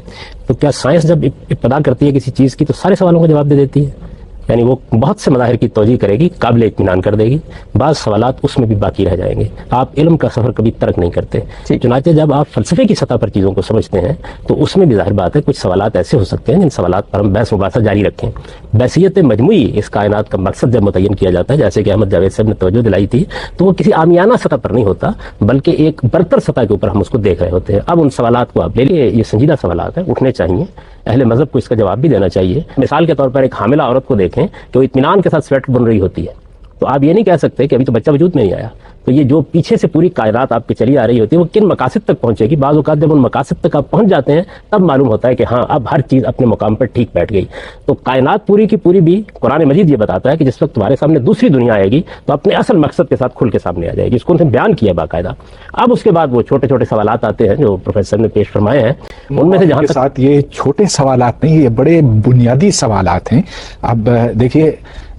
[SPEAKER 2] تو کیا سائنس جب ابتدا کرتی ہے کسی چیز کی تو سارے سوالوں کا جواب دے دیتی ہے؟ یعنی وہ بہت سے مظاہر کی توجیہ کرے گی, قابل اطمینان کر دے گی, بعض سوالات اس میں بھی باقی رہ جائیں گے. آپ علم کا سفر کبھی ترک نہیں کرتے. چنانچہ جب آپ فلسفے کی سطح پر چیزوں کو سمجھتے ہیں تو اس میں بھی ظاہر بات ہے کچھ سوالات ایسے ہو سکتے ہیں جن سوالات پر ہم بحث مباحثہ جاری رکھیں. بحثیت مجموعی اس کائنات کا مقصد جب متعین کیا جاتا ہے, جیسے کہ احمد جاوید صاحب نے توجہ دلائی تھی, تو وہ کسی عامیانہ سطح پر نہیں ہوتا بلکہ ایک برتر سطح کے اوپر ہم اس کو دیکھ رہے ہوتے ہیں. اب ان سوالات کو آپ لے لیے, یہ سنجیدہ سوالات ہیں, اٹھنے چاہیے, اہل مذہب کو اس کا جواب بھی دینا چاہیے. مثال کے طور پر ایک حاملہ عورت کو دیکھیں کہ وہ اطمینان کے ساتھ سویٹر بن رہی ہوتی ہے, تو آپ یہ نہیں کہہ سکتے کہ ابھی تو بچہ وجود میں نہیں آیا. تو یہ جو پیچھے سے پوری کائنات آپ کی چلی آ رہی ہوتی ہے وہ کن مقاصد تک پہنچے گی. بعض اوقات جب ان مقاصد تک آپ پہنچ جاتے ہیں تب معلوم ہوتا ہے کہ ہاں اب ہر چیز اپنے مقام پر ٹھیک بیٹھ گئی. تو کائنات پوری کی پوری بھی قرآن مجید یہ بتاتا ہے کہ جس وقت تمہارے سامنے دوسری دنیا آئے گی تو اپنے اصل مقصد کے ساتھ کھل کے سامنے آ جائے گی, جس کو انہوں نے بیان کیا باقاعدہ. اب اس کے بعد وہ چھوٹے چھوٹے سوالات آتے ہیں جو پروفیسر نے پیش فرمائے ہیں, ان میں سے جہاں تک
[SPEAKER 1] ساتھ یہ چھوٹے سوالات نہیں, یہ بڑے بنیادی سوالات ہیں. اب دیکھیے,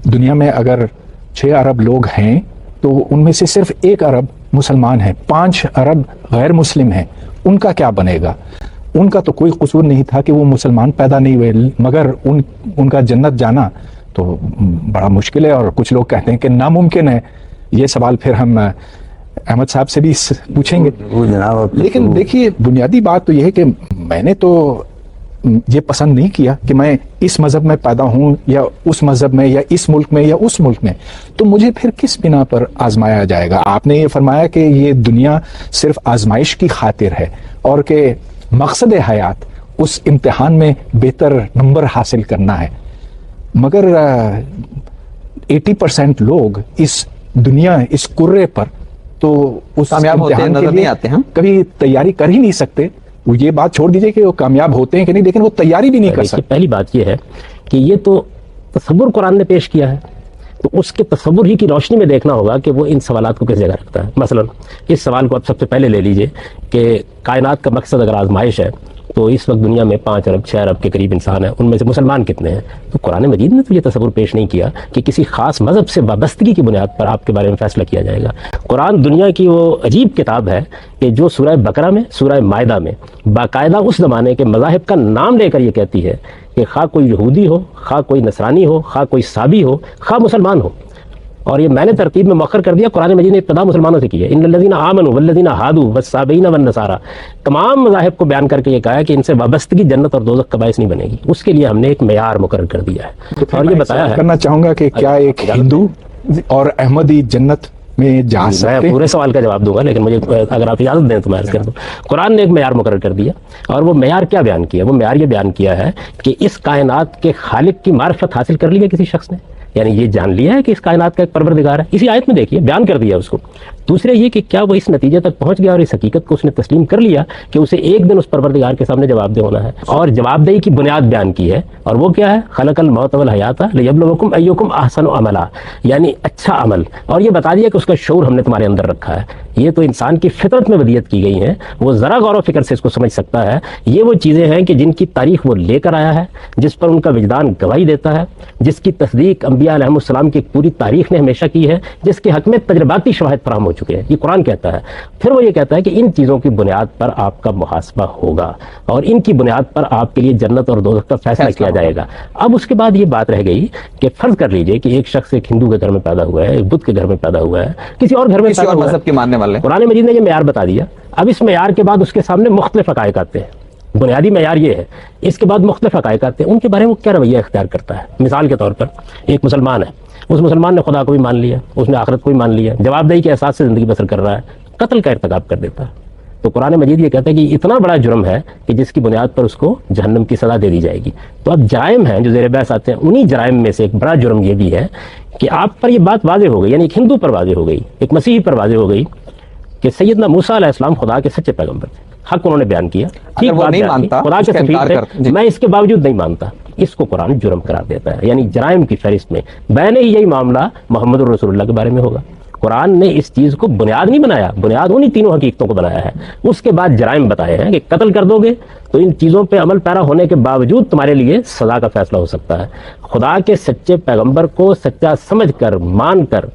[SPEAKER 1] دنیا میں اگر 6 ارب لوگ ہیں تو ان میں سے صرف 1 ارب مسلمان ہیں, 5 ارب غیر مسلم ہیں. ان کا کیا بنے گا؟ ان کا تو کوئی قصور نہیں تھا کہ وہ مسلمان پیدا نہیں ہوئے, مگر ان کا جنت جانا تو بڑا مشکل ہے, اور کچھ لوگ کہتے ہیں کہ ناممکن ہے. یہ سوال پھر ہم احمد صاحب سے بھی پوچھیں گے. لیکن دیکھیے, بنیادی بات تو یہ ہے کہ میں نے تو یہ پسند نہیں کیا کہ میں اس مذہب میں پیدا ہوں یا اس مذہب میں یا اس ملک میں یا اس ملک میں, تو مجھے پھر کس بنا پر آزمایا جائے گا؟ آپ نے یہ فرمایا کہ یہ دنیا صرف آزمائش کی خاطر ہے اور کہ مقصد حیات اس امتحان میں بہتر نمبر حاصل کرنا ہے, مگر 80% لوگ اس دنیا, اس کرے پر تو اس
[SPEAKER 6] کامیاب ہوتے نظر نہیں آتے ہیں,
[SPEAKER 1] کبھی تیاری کر ہی نہیں سکتے. وہ یہ بات چھوڑ دیجئے کہ وہ کامیاب ہوتے ہیں کہ نہیں, لیکن وہ تیاری بھی نہیں کر سکتے.
[SPEAKER 2] پہلی بات یہ ہے کہ یہ تو تصور قرآن نے پیش کیا ہے, تو اس کے تصور ہی کی روشنی میں دیکھنا ہوگا کہ وہ ان سوالات کو کس جگہ رکھتا ہے. مثلا اس سوال کو آپ سب سے پہلے لے لیجئے کہ کائنات کا مقصد اگر آزمائش ہے تو اس وقت دنیا میں 5 ارب 6 ارب کے قریب انسان ہیں, ان میں سے مسلمان کتنے ہیں؟ تو قرآن مجید نے تو یہ تصور پیش نہیں کیا کہ کسی خاص مذہب سے وابستگی کی بنیاد پر آپ کے بارے میں فیصلہ کیا جائے گا. قرآن دنیا کی وہ عجیب کتاب ہے کہ جو سورہ بقرہ میں, سورہ مائدہ میں باقاعدہ اس زمانے کے مذاہب کا نام لے کر یہ کہتی ہے کہ خواہ کوئی یہودی ہو, خواہ کوئی نصرانی ہو, خواہ کوئی صابی ہو, خواہ مسلمان ہو. اور یہ میں نے ترتیب میں مؤخر کر دیا, قرآن مجید نے ابتدا مسلمانوں سے کی ہے. ان الذین آمنوا والذین ہادوا والصابئین والنصارى, تمام مذاہب کو بیان کر کے یہ کہا ہے کہ ان سے وابستگی جنت اور دوزخ کا باعث نہیں بنے گی. اس کے لیے ہم نے ایک معیار مقرر کر دیا ہے. اور یہ بتایا ہے,
[SPEAKER 1] کرنا چاہوں گا کہ کیا ایک ہندو اور احمدی جنت میں جا سکتے ہیں؟
[SPEAKER 2] میں پورے سوال کا جواب دوں گا, لیکن مجھے اگر آپ اجازت دیں تو میں عرض کر دوں. قرآن نے ایک معیار مقرر کر دیا, اور وہ معیار کیا بیان کیا؟ وہ معیار یہ بیان کیا ہے کہ اس کائنات کے خالق کی معرفت حاصل کر لی ہے کسی شخص نے, یعنی یہ جان لیا ہے کہ اس کائنات کا ایک پروردگار ہے. اسی آیت میں دیکھیے بیان کر دیا اس کو. دوسرے یہ کہ کیا وہ اس نتیجے تک پہنچ گیا اور اس حقیقت کو اس نے تسلیم کر لیا کہ اسے ایک دن اس پروردگار کے سامنے جواب دہ ہونا ہے, اور جواب دہی کی بنیاد بیان کی ہے, اور وہ کیا ہے؟ خلق الموت والحیات لیبلوکم ایکم احسن عملا, یعنی اچھا عمل. اور یہ بتا دیا کہ اس کا شعور ہم نے تمہارے اندر رکھا ہے. یہ تو انسان کی فطرت میں ودیت کی گئی ہیں, وہ ذرا غور و فکر سے اس کو سمجھ سکتا ہے. یہ وہ چیزیں ہیں کہ جن کی تاریخ وہ لے کر آیا ہے, جس پر ان کا وجدان گواہی دیتا ہے, جس کی تصدیق انبیاء علیہ السلام کی پوری تاریخ نے ہمیشہ کی ہے, جس کے حق میں تجرباتی شواہد فراہم ہو چکے ہیں، یہ قرآن کہتا ہے. پھر وہ یہ کہتا ہے کہ ان چیزوں کی بنیاد پر آپ کا محاسبہ ہوگا اور ان کی بنیاد پر آپ کے لیے جنت اور دوزخ کا فیصلہ کیا جائے گا. اب اس کے بعد یہ بات رہ گئی کہ فرض کر لیجئے کہ ایک شخص ایک ہندو کے گھر میں پیدا ہوا ہے، ایک بدھ کے گھر میں پیدا ہوا ہے، کسی اور گھر میں پیدا ہوا ہے،
[SPEAKER 6] مذہب کے ماننے والے.
[SPEAKER 2] قرآن مجید نے یہ معیار بتا دیا. اب اس معیار کے بعد اس کے سامنے مختلف حقائق آتے ہیں. بنیادی معیار یہ ہے، اس کے بعد مختلف حقائق آتے ہیں، ان کے بارے میں وہ کیا رویہ اختیار کرتا ہے. مثال کے طور پر ایک مسلمان ہے، اس مسلمان نے خدا کو بھی مان لیا، اس نے آخرت کو بھی مان لیا، جواب دہی کے احساس سے زندگی بسر کر رہا ہے، قتل کا ارتکاب کر دیتا ہے. تو قرآن مجید یہ کہتا ہے کہ اتنا بڑا جرم ہے کہ جس کی بنیاد پر اس کو جہنم کی سزا دے دی جائے گی. تو اب جرائم ہیں جو زیر بحث آتے ہیں، انہی جرائم میں سے ایک بڑا جرم یہ بھی ہے کہ آپ پر یہ بات واضح ہو گئی، یعنی ایک ہندو پر واضح ہو گئی، ایک مسیحی پر واضح ہو گئی کہ سیدنا موسیٰ علیہ السلام خدا کے سچے پیغمبر تھے. حق انہوں نے بیان کیا، ٹھیک بات بیان کی، خدا کے سفیر تھے، میں اس کے باوجود نہیں مانتا. اس کو قرآن جرم قرار دیتا ہے. یعنی جرائم کی فہرست میں بین ہی یہی معاملہ محمد الرسول اللہ کے بارے میں ہوگا. قرآن نے اس چیز کو بنیاد نہیں بنایا، بنیاد انہی تینوں حقیقتوں کو بنایا ہے. اس کے بعد جرائم بتائے ہیں کہ قتل کر دو گے تو ان چیزوں پہ عمل پیرا ہونے کے باوجود تمہارے لیے سزا کا فیصلہ ہو سکتا ہے. خدا کے سچے پیغمبر کو سچا سمجھ کر مان کر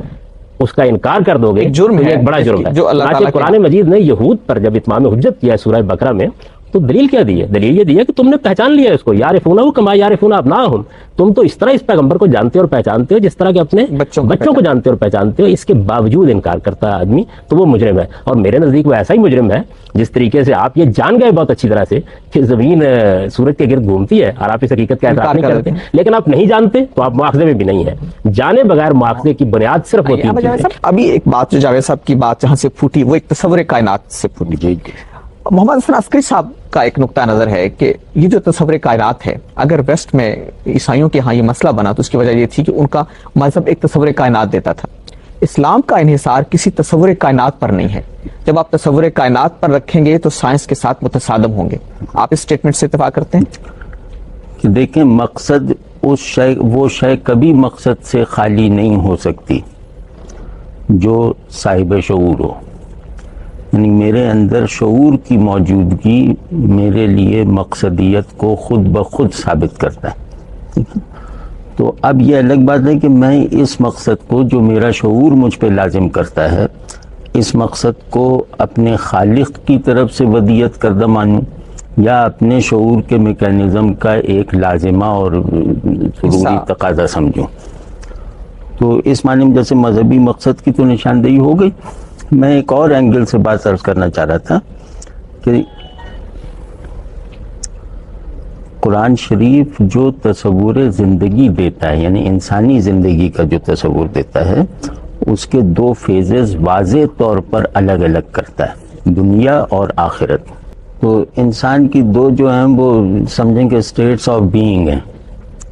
[SPEAKER 2] اس کا انکار کر دو گے، ایک بڑا جرم ہے. جو اللہ قرآن مجید نے یہود پر جب اتمام حجت کیا ہے سورہ بقرہ میں، تو دلیل کیا دی ہے؟ دلیل یہ دی ہے کہ تم نے پہچان لیا اس کو، یعرفونہ کما یعرفون ابناءہم. تم تو اس طرح اس پیغمبر کو جانتے اور پہچانتے ہو جس طرح کہ اپنے بچوں کو جانتے اور پہچانتے ہو. اس کے باوجود انکار کرتا ہے آدمی تو وہ مجرم ہے. اور میرے نزدیک وہ ایسا ہی مجرم ہے جس طریقے سے آپ یہ جان گئے بہت اچھی طرح سے کہ زمین سورج کے گرد گھومتی ہے اور آپ اس حقیقت کا اعتراف نہیں کرتے، لیکن آپ نہیں جانتے تو آپ مواخذے میں بھی نہیں ہیں. جانے بغیر مواخذے کی بنیاد صرف ہوتی ہے.
[SPEAKER 6] ابھی ایک بات جو جاوید صاحب کی بات جہاں سے پھوٹی وہ ایک تصور کائنات سے پھوٹی. محمد حسن عسکری صاحب کا ایک نقطہ نظر ہے کہ یہ جو تصور کائنات ہے، اگر ویسٹ میں عیسائیوں کے ہاں یہ مسئلہ بنا تو اس کی وجہ یہ تھی کہ ان کا مذہب ایک تصور کائنات دیتا تھا. اسلام کا انحصار کسی تصور کائنات پر نہیں ہے. جب آپ تصور کائنات پر رکھیں گے تو سائنس کے ساتھ متصادم ہوں گے. آپ اس سٹیٹمنٹ سے اتفاق کرتے ہیں؟
[SPEAKER 3] کہ دیکھیں، مقصد وہ شے کبھی مقصد سے خالی نہیں ہو سکتی جو صاحب شعور ہو. یعنی میرے اندر شعور کی موجودگی میرے لیے مقصدیت کو خود بخود ثابت کرتا ہے. تو اب یہ الگ بات ہے کہ میں اس مقصد کو جو میرا شعور مجھ پہ لازم کرتا ہے، اس مقصد کو اپنے خالق کی طرف سے ودیت کردہ مانوں یا اپنے شعور کے میکینزم کا ایک لازمہ اور ضروری تقاضا سمجھوں. تو اس معنی میں جیسے مذہبی مقصد کی تو نشاندہی ہو گئی. میں ایک اور اینگل سے بات عرض کرنا چاہ رہا تھا کہ قرآن شریف جو تصور زندگی دیتا ہے، یعنی انسانی زندگی کا جو تصور دیتا ہے، اس کے دو فیزز واضح طور پر الگ الگ کرتا ہے، دنیا اور آخرت. تو انسان کی دو جو ہیں وہ سمجھیں کہ اسٹیٹس آف بینگ ہیں،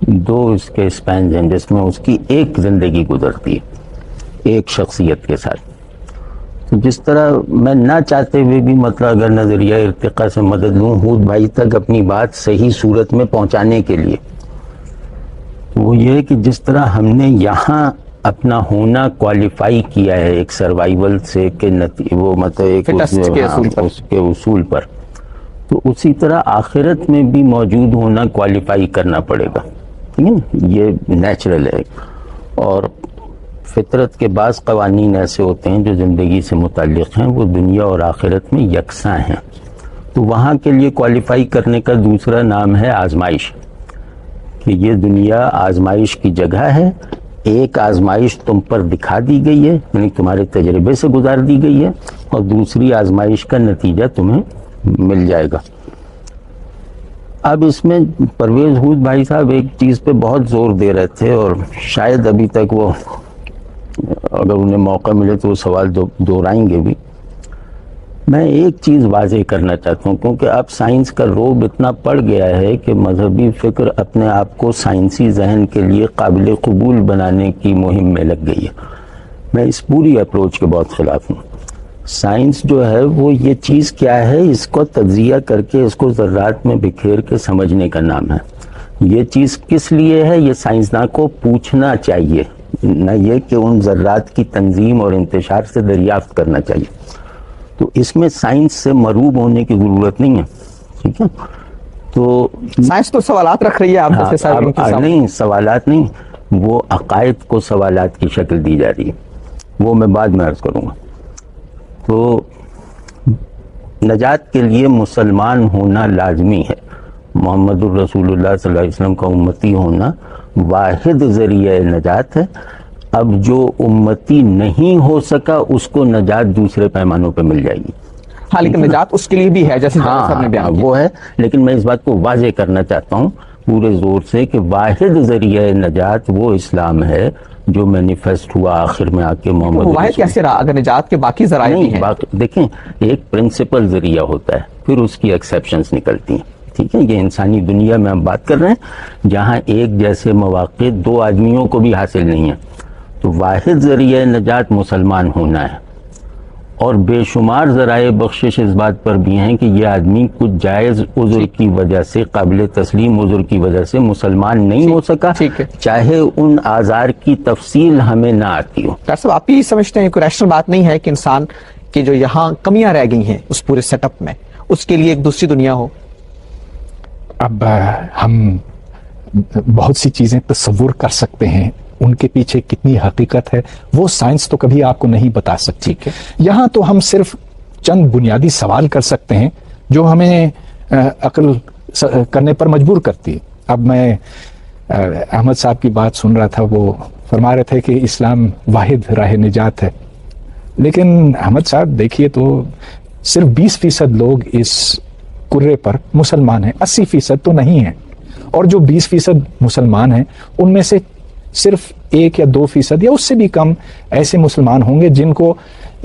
[SPEAKER 3] دو اس کے اسپینز ہیں جس میں اس کی ایک زندگی گزرتی ہے ایک شخصیت کے ساتھ. تو جس طرح میں نہ چاہتے ہوئے بھی مطلب اگر نظریہ ارتقاء سے مدد لوں ہود بھائی تک اپنی بات صحیح صورت میں پہنچانے کے لیے، وہ یہ ہے کہ جس طرح ہم نے یہاں اپنا ہونا کوالیفائی کیا ہے ایک سروائیول سے کہ وہ مطلب ایک اس کے اصول پر، تو اسی طرح آخرت میں بھی موجود ہونا کوالیفائی کرنا پڑے گا. ٹھیک ہے نا، یہ نیچرل ہے. اور فطرت کے بعض قوانین ایسے ہوتے ہیں جو زندگی سے متعلق ہیں، وہ دنیا اور آخرت میں یکساں ہیں. تو وہاں کے لیے کوالیفائی کرنے کا دوسرا نام ہے آزمائش، کہ یہ دنیا آزمائش کی جگہ ہے. ایک آزمائش تم پر دکھا دی گئی ہے، یعنی تمہارے تجربے سے گزار دی گئی ہے، اور دوسری آزمائش کا نتیجہ تمہیں مل جائے گا. اب اس میں پرویز ہود بھائی صاحب ایک چیز پہ بہت زور دے رہے تھے، اور شاید ابھی تک وہ اگر انہیں موقع ملے تو وہ سوال دہرائیں گے بھی. میں ایک چیز واضح کرنا چاہتا ہوں، کیونکہ اب سائنس کا روب اتنا پڑ گیا ہے کہ مذہبی فکر اپنے آپ کو سائنسی ذہن کے لیے قابل قبول بنانے کی مہم میں لگ گئی ہے. میں اس پوری اپروچ کے بہت خلاف ہوں. سائنس جو ہے وہ یہ چیز کیا ہے، اس کو تجزیہ کر کے اس کو ذرات میں بکھیر کے سمجھنے کا نام ہے. یہ چیز کس لیے ہے، یہ سائنسداں کو پوچھنا چاہیے، نہ یہ کہ ان ذرات کی تنظیم اور انتشار سے دریافت کرنا چاہیے. تو اس میں سائنس سے مروب ہونے کی ضرورت نہیں ہے. ٹھیک ہے، تو
[SPEAKER 6] سائنس تو سوالات رکھ رہی ہے آپ جیسے
[SPEAKER 3] نہیں، سوالات نہیں، وہ عقائد کو سوالات کی شکل دی جا رہی ہے. وہ میں بعد میں عرض کروں گا. تو نجات کے لیے مسلمان ہونا لازمی ہے. محمد الرسول اللہ صلی اللہ علیہ وسلم کا امتی ہونا واحد ذریعہ نجات ہے. اب جو امتی نہیں ہو سکا اس کو نجات دوسرے پیمانوں پہ مل جائے گی.
[SPEAKER 6] ہاں لیکن نجات اس کے لیے بھی ہے جیسے صاحب نے بیان کیا.
[SPEAKER 3] وہ ہے، لیکن میں اس بات کو واضح کرنا چاہتا ہوں پورے زور سے کہ واحد ذریعہ نجات وہ اسلام ہے جو مینیفیسٹ ہوا آخر میں آ کے محمد.
[SPEAKER 6] واحد کیسے رہا اگر نجات کے باقی ذرائع بھی ہیں؟
[SPEAKER 3] دیکھیں ایک پرنسپل ذریعہ ہوتا ہے، پھر اس کی ایکسیپشنز نکلتی ہیں. ٹھیک ہے، یہ انسانی دنیا میں ہم بات کر رہے ہیں جہاں ایک جیسے مواقع دو آدمیوں کو بھی حاصل نہیں ہیں. تو واحد ذریعہ نجات مسلمان ہونا ہے، اور بے شمار ذرائع بخشش اس بات پر بھی ہیں کہ یہ آدمی کچھ جائز عذر کی وجہ سے، قابل تسلیم عذر کی وجہ سے مسلمان نہیں ہو سکا، چاہے ان آزار کی تفصیل ہمیں نہ آتی ہو.
[SPEAKER 6] ڈاکٹر صاحب آپ یہ سمجھتے ہیں کوئی ریشنل بات نہیں ہے کہ انسان کی جو یہاں کمیاں رہ گئی ہیں اس پورے سیٹ اپ میں، اس کے لیے ایک دوسری دنیا ہو؟
[SPEAKER 1] اب ہم بہت سی چیزیں تصور کر سکتے ہیں، ان کے پیچھے کتنی حقیقت ہے وہ سائنس تو کبھی آپ کو نہیں بتا سکتی. یہاں تو ہم صرف چند بنیادی سوال کر سکتے ہیں جو ہمیں عقل کرنے پر مجبور کرتی ہے. اب میں احمد صاحب کی بات سن رہا تھا، وہ فرما رہے تھے کہ اسلام واحد راہ نجات ہے، لیکن احمد صاحب دیکھیے تو صرف 20% لوگ اس کرے پر مسلمان ہیں، 80% تو نہیں ہیں. اور جو 20% مسلمان ہیں ان میں سے صرف 1 یا 2% یا اس سے بھی کم ایسے مسلمان ہوں گے جن کو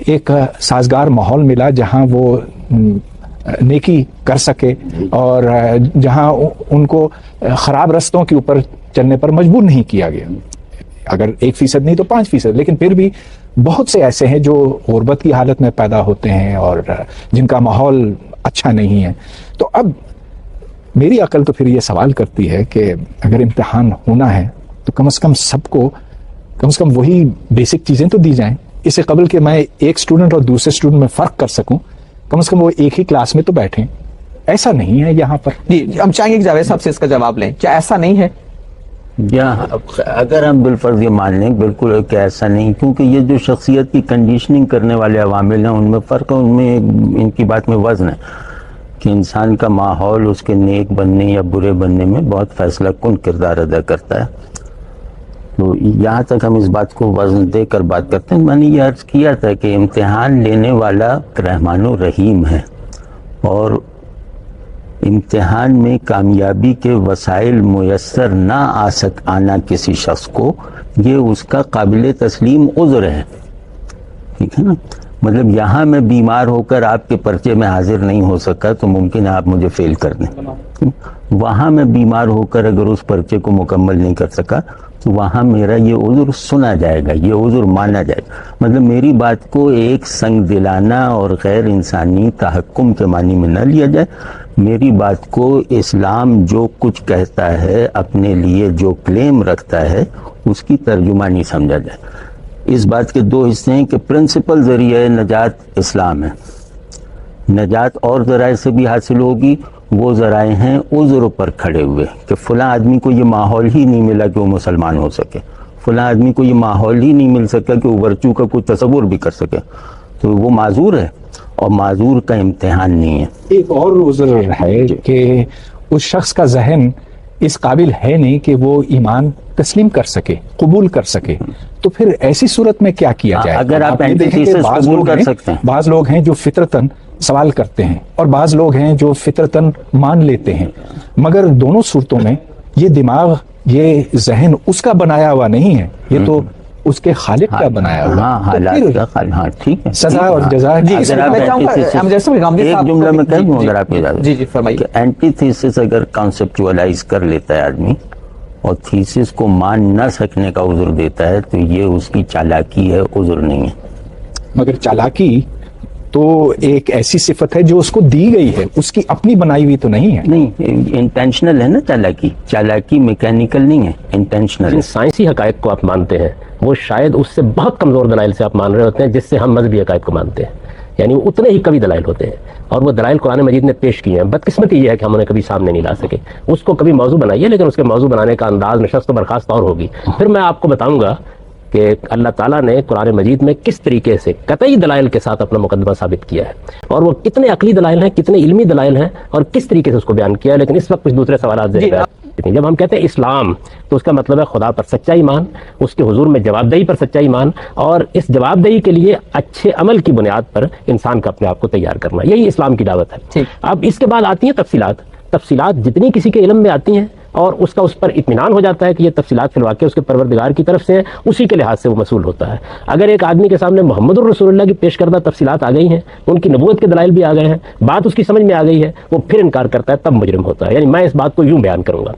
[SPEAKER 1] ایک سازگار ماحول ملا جہاں وہ نیکی کر سکے اور جہاں ان کو خراب رستوں کے اوپر چلنے پر مجبور نہیں کیا گیا. اگر 1% نہیں تو 5%، لیکن پھر بھی بہت سے ایسے ہیں جو غربت کی حالت میں پیدا ہوتے ہیں اور جن کا ماحول اچھا نہیں ہے. تو اب میری عقل تو پھر یہ سوال کرتی ہے کہ اگر امتحان ہونا ہے تو کم از کم سب کو کم از کم وہی بیسک چیزیں تو دی جائیں. اس سے قبل کہ میں ایک اسٹوڈنٹ اور دوسرے اسٹوڈنٹ میں فرق کر سکوں، کم از کم وہ ایک ہی کلاس میں تو بیٹھیں. ایسا نہیں ہے یہاں پر.
[SPEAKER 6] جی ہم چاہیں گے کہ جاوید صاحب سے اس کا جواب لیں. کیا ایسا نہیں ہے؟
[SPEAKER 3] اگر ہم بالفرض یہ مان لیں بالکل کہ ایسا نہیں، کیونکہ یہ جو شخصیت کی کنڈیشننگ کرنے والے عوامل ہیں ان میں فرق ہے، ان میں ان کی بات میں وزن ہے کہ انسان کا ماحول اس کے نیک بننے یا برے بننے میں بہت فیصلہ کن کردار ادا کرتا ہے. تو یہاں تک ہم اس بات کو وزن دے کر بات کرتے ہیں. میں نے یہ عرض کیا تھا کہ امتحان لینے والا رحمان و رحیم ہے، اور امتحان میں کامیابی کے وسائل میسر نہ آنا کسی شخص کو یہ اس کا قابل تسلیم عذر ہے. ٹھیک ہے نا؟ مطلب یہاں میں بیمار ہو کر آپ کے پرچے میں حاضر نہیں ہو سکا تو ممکن ہے آپ مجھے فیل کر دیں. وہاں میں بیمار ہو کر اگر اس پرچے کو مکمل نہیں کر سکا تو وہاں میرا یہ عذر سنا جائے گا، یہ عذر مانا جائے گا. مطلب میری بات کو ایک سنگ دلانہ اور غیر انسانی تحکم کے معنی میں نہ لیا جائے. میری بات کو اسلام جو کچھ کہتا ہے، اپنے لیے جو کلیم رکھتا ہے، اس کی ترجمانی سمجھا جائے. اس بات کے 2 حصے ہیں کہ پرنسپل ذریعہ نجات اسلام ہے. نجات اور ذرائع سے بھی حاصل ہوگی، وہ ذرائع ہیں عذر پر کھڑے ہوئے کہ فلاں آدمی کو یہ ماحول ہی نہیں ملا کہ وہ مسلمان ہو سکے، فلاں آدمی کو یہ ماحول ہی نہیں مل سکا کہ وہ ورچو کا کوئی تصور بھی کر سکے، تو وہ معذور ہے اور معذور کا امتحان نہیں ہے.
[SPEAKER 1] ایک اور عذر ہے کہ اس شخص کا ذہن اس قابل ہے نہیں کہ وہ ایمان تسلیم کر سکے، قبول کر سکے. تو پھر ایسی صورت میں کیا کیا جائے؟
[SPEAKER 3] اگر آپ اینٹیتھیسس قبول کر سکتے ہیں.
[SPEAKER 1] بعض لوگ ہیں جو فطرتاً سوال کرتے ہیں اور بعض لوگ ہیں جو فطرتاً مان لیتے ہیں، مگر دونوں صورتوں میں یہ دماغ، یہ ذہن اس کا بنایا ہوا نہیں ہے، یہ تو اس کے خالق کا بنایا ہوا.
[SPEAKER 3] حالات کا خالق. ہاں ٹھیک ہے،
[SPEAKER 1] سزا اور جزا.
[SPEAKER 3] ایک جملہ میں کہہ دوں اگر آپ اجازت.
[SPEAKER 6] جی فرمائیے.
[SPEAKER 3] اینٹی تھیسس اگر کانسیپچوالائز کر لیتا ہے آدمی اور تھیسس کو مان نہ سکنے کا عذر دیتا ہے تو یہ اس کی چالاکی ہے، عذر نہیں ہے.
[SPEAKER 1] مگر چالاکی تو ایک ایسی صفت ہے جو اس کو دی گئی ہے، اس کی اپنی بنائی ہوئی تو نہیں ہے.
[SPEAKER 3] نہیں، انٹینشنل ہے نا چالاکی. چالاکی میکینیکل نہیں ہے، انٹینشنل ہے.
[SPEAKER 2] سائنسی حقائق کو آپ مانتے ہیں، وہ شاید اس سے بہت کمزور دلائل سے آپ مان رہے ہوتے ہیں جس سے ہم مذہبی حقائق کو مانتے ہیں. یعنی وہ اتنے ہی قوی دلائل ہوتے ہیں اور وہ دلائل قرآن مجید نے پیش کیے ہیں. بدقسمتی یہ ہے کہ ہم انہیں کبھی سامنے نہیں لا سکے. اس کو کبھی موضوع بنائیے، لیکن اس کے موضوع بنانے کا انداز نشست و برخاست اور ہوگی. پھر میں آپ کو بتاؤں گا کہ اللہ تعالیٰ نے قرآن مجید میں کس طریقے سے قطعی دلائل کے ساتھ اپنا مقدمہ ثابت کیا ہے، اور وہ کتنے عقلی دلائل ہیں، کتنے علمی دلائل ہیں، اور کس طریقے سے اس کو بیان کیا ہے۔ لیکن اس وقت کچھ دوسرے سوالات ذہن میں آتے ہیں۔ جب ہم کہتے ہیں اسلام تو اس کا مطلب ہے خدا پر سچا ایمان، اس کے حضور میں جواب دہی پر سچا ایمان، اور اس جواب دہی کے لیے اچھے عمل کی بنیاد پر انسان کا اپنے آپ کو تیار کرنا، یہی اسلام کی دعوت ہے۔ اب اس کے بعد آتی ہیں تفصیلات جتنی کسی کے علم میں آتی ہیں اور اس کا اس پر اطمینان ہو جاتا ہے کہ یہ تفصیلات فی الواقع اس کے پروردگار کی طرف سے ہیں، اسی کے لحاظ سے وہ مسئول ہوتا ہے۔ اگر ایک آدمی کے سامنے محمد الرسول اللہ کی پیش کردہ تفصیلات آ گئی ہیں، ان کی نبوت کے دلائل بھی آ گئے ہیں، بات اس کی سمجھ میں آ گئی ہے، وہ پھر انکار کرتا ہے، تب مجرم ہوتا ہے۔ یعنی میں اس بات کو یوں بیان کروں گا۔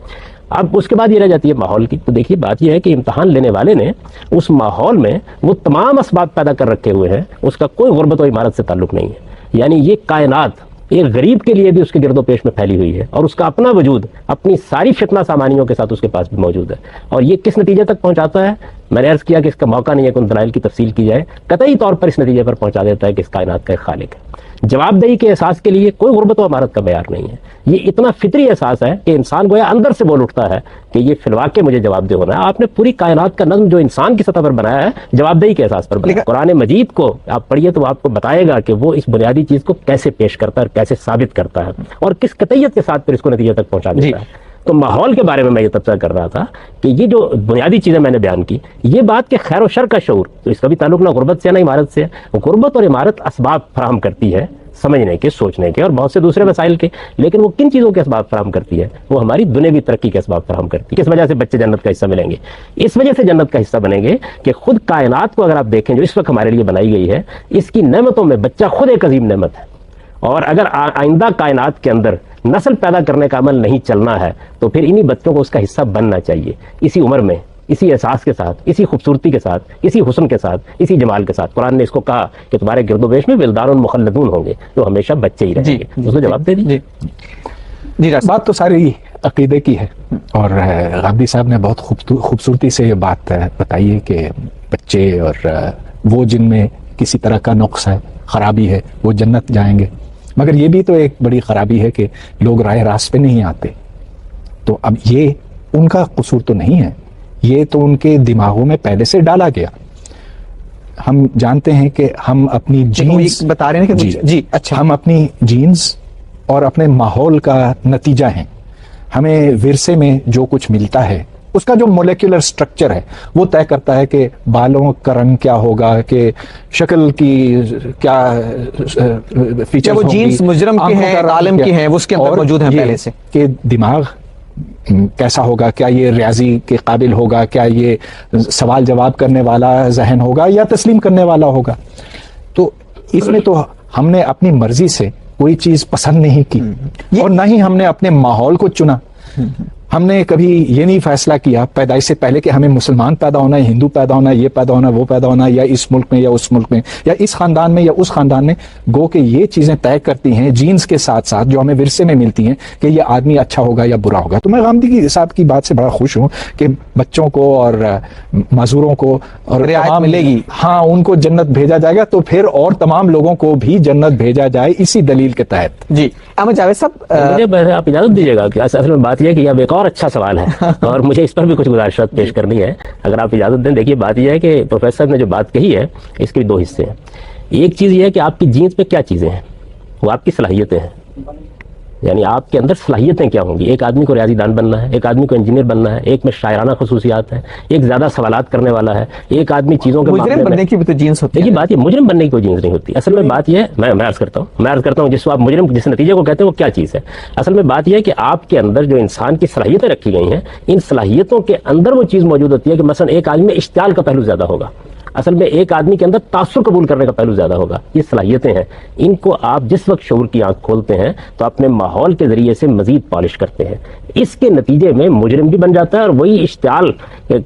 [SPEAKER 2] اب اس کے بعد یہ رہ جاتی ہے ماحول کی۔ تو دیکھیے بات یہ ہے کہ امتحان لینے والے نے اس ماحول میں وہ تمام اسباب پیدا کر رکھے ہوئے ہیں، اس کا کوئی غربت و عمارت سے تعلق نہیں ہے۔ یعنی یہ کائنات ایک غریب کے لیے بھی اس کے گرد و پیش میں پھیلی ہوئی ہے، اور اس کا اپنا وجود اپنی ساری فتنہ سامانیوں کے ساتھ اس کے پاس بھی موجود ہے۔ اور یہ کس نتیجے تک پہنچاتا ہے؟ میں نے عرض کیا کہ اس کا موقع نہیں ہے کہ ان دلائل کی تفصیل کی جائے، قطعی طور پر اس نتیجے پر پہنچا دیتا ہے کہ اس کائنات کا ایک خالق ہے۔ جواب دہی کے احساس کے لیے کوئی غربت و عمارت کا معیار نہیں ہے، یہ اتنا فطری احساس ہے کہ انسان گویا اندر سے بول اٹھتا ہے کہ یہ فی الواقع مجھے جواب دہ ہونا ہے۔ آپ نے پوری کائنات کا نظم جو انسان کی سطح پر بنایا ہے جواب دہی کے احساس پر بنایا ہے۔ قرآن مجید کو آپ پڑھیے تو آپ کو بتائے گا کہ وہ اس بنیادی چیز کو کیسے پیش کرتا ہے اور کیسے ثابت کرتا ہے، اور کس قطعیت کے ساتھ پھر اس کو نتیجے تک پہنچا دیتا ہے۔ تو ماحول کے بارے میں یہ تبصرہ کر رہا تھا کہ یہ جو بنیادی چیزیں میں نے بیان کی، یہ بات کہ خیر و شر کا شعور، تو اس کا بھی تعلق نہ غربت سے نہ عمارت سے ہے۔ غربت اور عمارت اسباب فراہم کرتی ہے سمجھنے کے، سوچنے کے اور بہت سے دوسرے مسائل کے، لیکن وہ کن چیزوں کے اسباب فراہم کرتی ہے؟ وہ ہماری دنیاوی ترقی کے اسباب فراہم کرتی ہے۔ کس وجہ سے بچے جنت کا حصہ ملیں گے؟ اس وجہ سے جنت کا حصہ بنیں گے کہ خود کائنات کو اگر آپ دیکھیں جو اس وقت ہمارے لیے بنائی گئی ہے، اس کی نعمتوں میں بچہ خود ایک عظیم نعمت ہے، اور اگر آئندہ کائنات کے اندر نسل پیدا کرنے کا عمل نہیں چلنا ہے تو پھر انہی بچوں کو اس کا حصہ بننا چاہیے، اسی عمر میں، اسی احساس کے ساتھ، اسی خوبصورتی کے ساتھ، اسی حسن کے ساتھ، اسی جمال کے ساتھ۔ قرآن نے اس کو کہا کہ تمہارے گرد و پیش میں ولدان مخلدون ہوں گے، جو ہمیشہ بچے ہی رہیں گے۔ اس کو جواب دے دیجیے۔
[SPEAKER 1] بات تو ساری عقیدے کی ہے، اور غامدی صاحب نے بہت خوبصورتی سے یہ بات بتائی ہے کہ بچے اور وہ جن میں کسی طرح کا نقص ہے، خرابی ہے، وہ جنت جائیں گے۔ مگر یہ بھی تو ایک بڑی خرابی ہے کہ لوگ راہ راست پہ نہیں آتے۔ تو اب یہ ان کا قصور تو نہیں ہے، یہ تو ان کے دماغوں میں پہلے سے ڈالا گیا۔ ہم جانتے ہیں کہ ہم اپنی جینز
[SPEAKER 6] بتا رہے ہیں کہ جی اچھا،
[SPEAKER 1] ہم اپنی جینز اور اپنے ماحول کا نتیجہ ہیں۔ ہمیں ورثے میں جو کچھ ملتا ہے اس کا جو مولیکولر سٹرکچر ہے وہ طے کرتا ہے کہ بالوں کا رنگ کیا ہوگا، کہ شکل کی کیا فیچر،
[SPEAKER 6] وہ جینز مجرم کے ہیں، عالم کے ہیں، وہ اس کے اندر موجود ہیں پہلے سے،
[SPEAKER 1] کہ دماغ کیسا ہوگا، کیا یہ ریاضی کے قابل ہوگا، کیا یہ سوال جواب کرنے والا ذہن ہوگا یا تسلیم کرنے والا ہوگا۔ تو اس میں تو ہم نے اپنی مرضی سے کوئی چیز پسند نہیں کی، اور نہ ہی ہم نے اپنے ماحول کو چنا۔ ہم نے کبھی یہ نہیں فیصلہ کیا پیدائش سے پہلے کہ ہمیں مسلمان پیدا ہونا ہے، ہندو پیدا ہونا ہے، یہ پیدا ہونا ہے، وہ پیدا ہونا ہے، یا اس ملک میں یا اس ملک میں، یا اس خاندان میں یا اس خاندان میں۔ گو کہ یہ چیزیں طے کرتی ہیں جینز کے ساتھ ساتھ جو ہمیں ورثے میں ملتی ہیں کہ یہ آدمی اچھا ہوگا یا برا ہوگا۔ تو میں غامدی صاحب کی بات سے بڑا خوش ہوں کہ بچوں کو اور معذوروں کو اور
[SPEAKER 6] رعایت ملے گی،
[SPEAKER 1] ہاں ان کو جنت بھیجا جائے گا، تو پھر اور تمام لوگوں کو بھی جنت بھیجا جائے اسی دلیل کے تحت۔
[SPEAKER 6] جی احمد جاوید صاحب،
[SPEAKER 2] مجھے آپ اجازت دیجیے گا کہ اصل میں بات یہ ہے کہ اب ایک اور اچھا سوال ہے اور مجھے اس پر بھی کچھ گزارشات پیش کرنی ہے، اگر آپ اجازت دیں۔ دیکھیے بات یہ ہے کہ پروفیسر نے جو بات کہی ہے اس کے دو حصے ہیں۔ ایک چیز یہ ہے کہ آپ کی جینز میں کیا چیزیں ہیں، وہ آپ کی صلاحیتیں ہیں، یعنی آپ کے اندر صلاحیتیں کیا ہوں گی۔ ایک آدمی کو ریاضی دان بننا ہے، ایک آدمی کو انجینئر بننا ہے، ایک میں شاعرانہ خصوصیات ہیں، ایک زیادہ سوالات کرنے والا ہے، ایک آدمی چیزوں کے
[SPEAKER 6] مجرم بننے کی بھی تو جینس ہوتی ہے۔
[SPEAKER 2] دیکھیے بات یہ مجرم بننے کی کوئی جینس نہیں ہوتی، اصل میں بات یہ ہے، میں عرض کرتا ہوں جس کو آپ مجرم جس نتیجے کو کہتے ہیں وہ کیا چیز ہے۔ اصل میں بات یہ ہے کہ آپ کے اندر جو انسان کی صلاحیتیں رکھی گئی ہیں، ان صلاحیتوں کے اندر وہ چیز موجود ہوتی ہے کہ مثلا ایک آدمی میں اشتعال کا پہلو زیادہ ہوگا، اصل میں ایک آدمی کے اندر تاثر قبول کرنے کا پہلو زیادہ ہوگا۔ یہ صلاحیتیں ہیں، ان کو آپ جس وقت شعور کی آنکھ کھولتے ہیں تو اپنے ماحول کے ذریعے سے مزید پالش کرتے ہیں، اس کے نتیجے میں مجرم بھی بن جاتا ہے، اور وہی اشتعال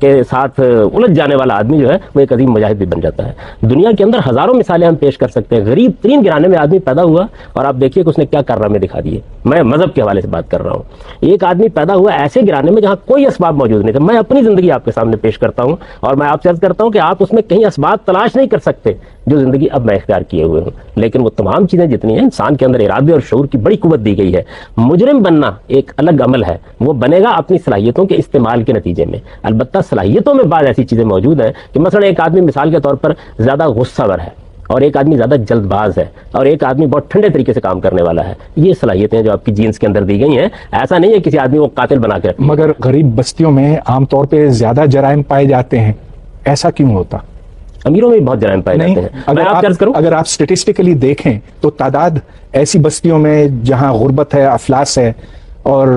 [SPEAKER 2] کے ساتھ الجھ جانے والا آدمی جو ہے وہ ایک عظیم مجاہد بھی بن جاتا ہے۔ دنیا کے اندر ہزاروں مثالیں ہم پیش کر سکتے ہیں۔ غریب ترین گھرانے میں آدمی پیدا ہوا اور آپ دیکھیے کہ اس نے کیا کارنامے دکھا دیے۔ میں مذہب کے حوالے سے بات کر رہا ہوں۔ ایک آدمی پیدا ہوا ایسے گھرانے میں جہاں کوئی اسباب موجود نہیں تھے۔ میں اپنی زندگی آپ کے سامنے پیش کرتا ہوں اور میں آپ سے عرض کرتا ہوں کہ آپ اس میں کہیں اسباب تلاش نہیں کر سکتے جو زندگی اب میں اختیار کیے ہوئے ہوں. لیکن وہ تمام چیزیں جتنی ہیں انسان کے اندر ارادے اور شعور کی بڑی قوت دی گئی ہے. مجرم بننا ایک الگ عمل ہے, وہ بنے گا اپنی صلاحیتوں کے استعمال کے نتیجے میں. البتہ صلاحیتوں میں بعض ایسی چیزیں موجود ہیں کہ مثلا ایک آدمی مثال کے طور پر زیادہ غصہ ور ہے, اور ایک آدمی زیادہ جلد باز ہے, اور ایک آدمی بہت ٹھنڈے طریقے سے کام کرنے والا ہے. یہ صلاحیتیں جو آپ کی جینس کے اندر دی گئی ہیں, ایسا نہیں ہے کسی آدمی کو قاتل بنا کے.
[SPEAKER 1] مگر غریب بستیوں میں عام طور پہ زیادہ جرائم پائے جاتے ہیں, ایسا کیوں ہوتا؟
[SPEAKER 2] امیروں میں بھی بہت جرائم پائے جاتے ہیں.
[SPEAKER 1] اگر آپ اسٹیٹسٹیکلی دیکھیں تو تعداد ایسی بستیوں میں جہاں غربت ہے, افلاس ہے اور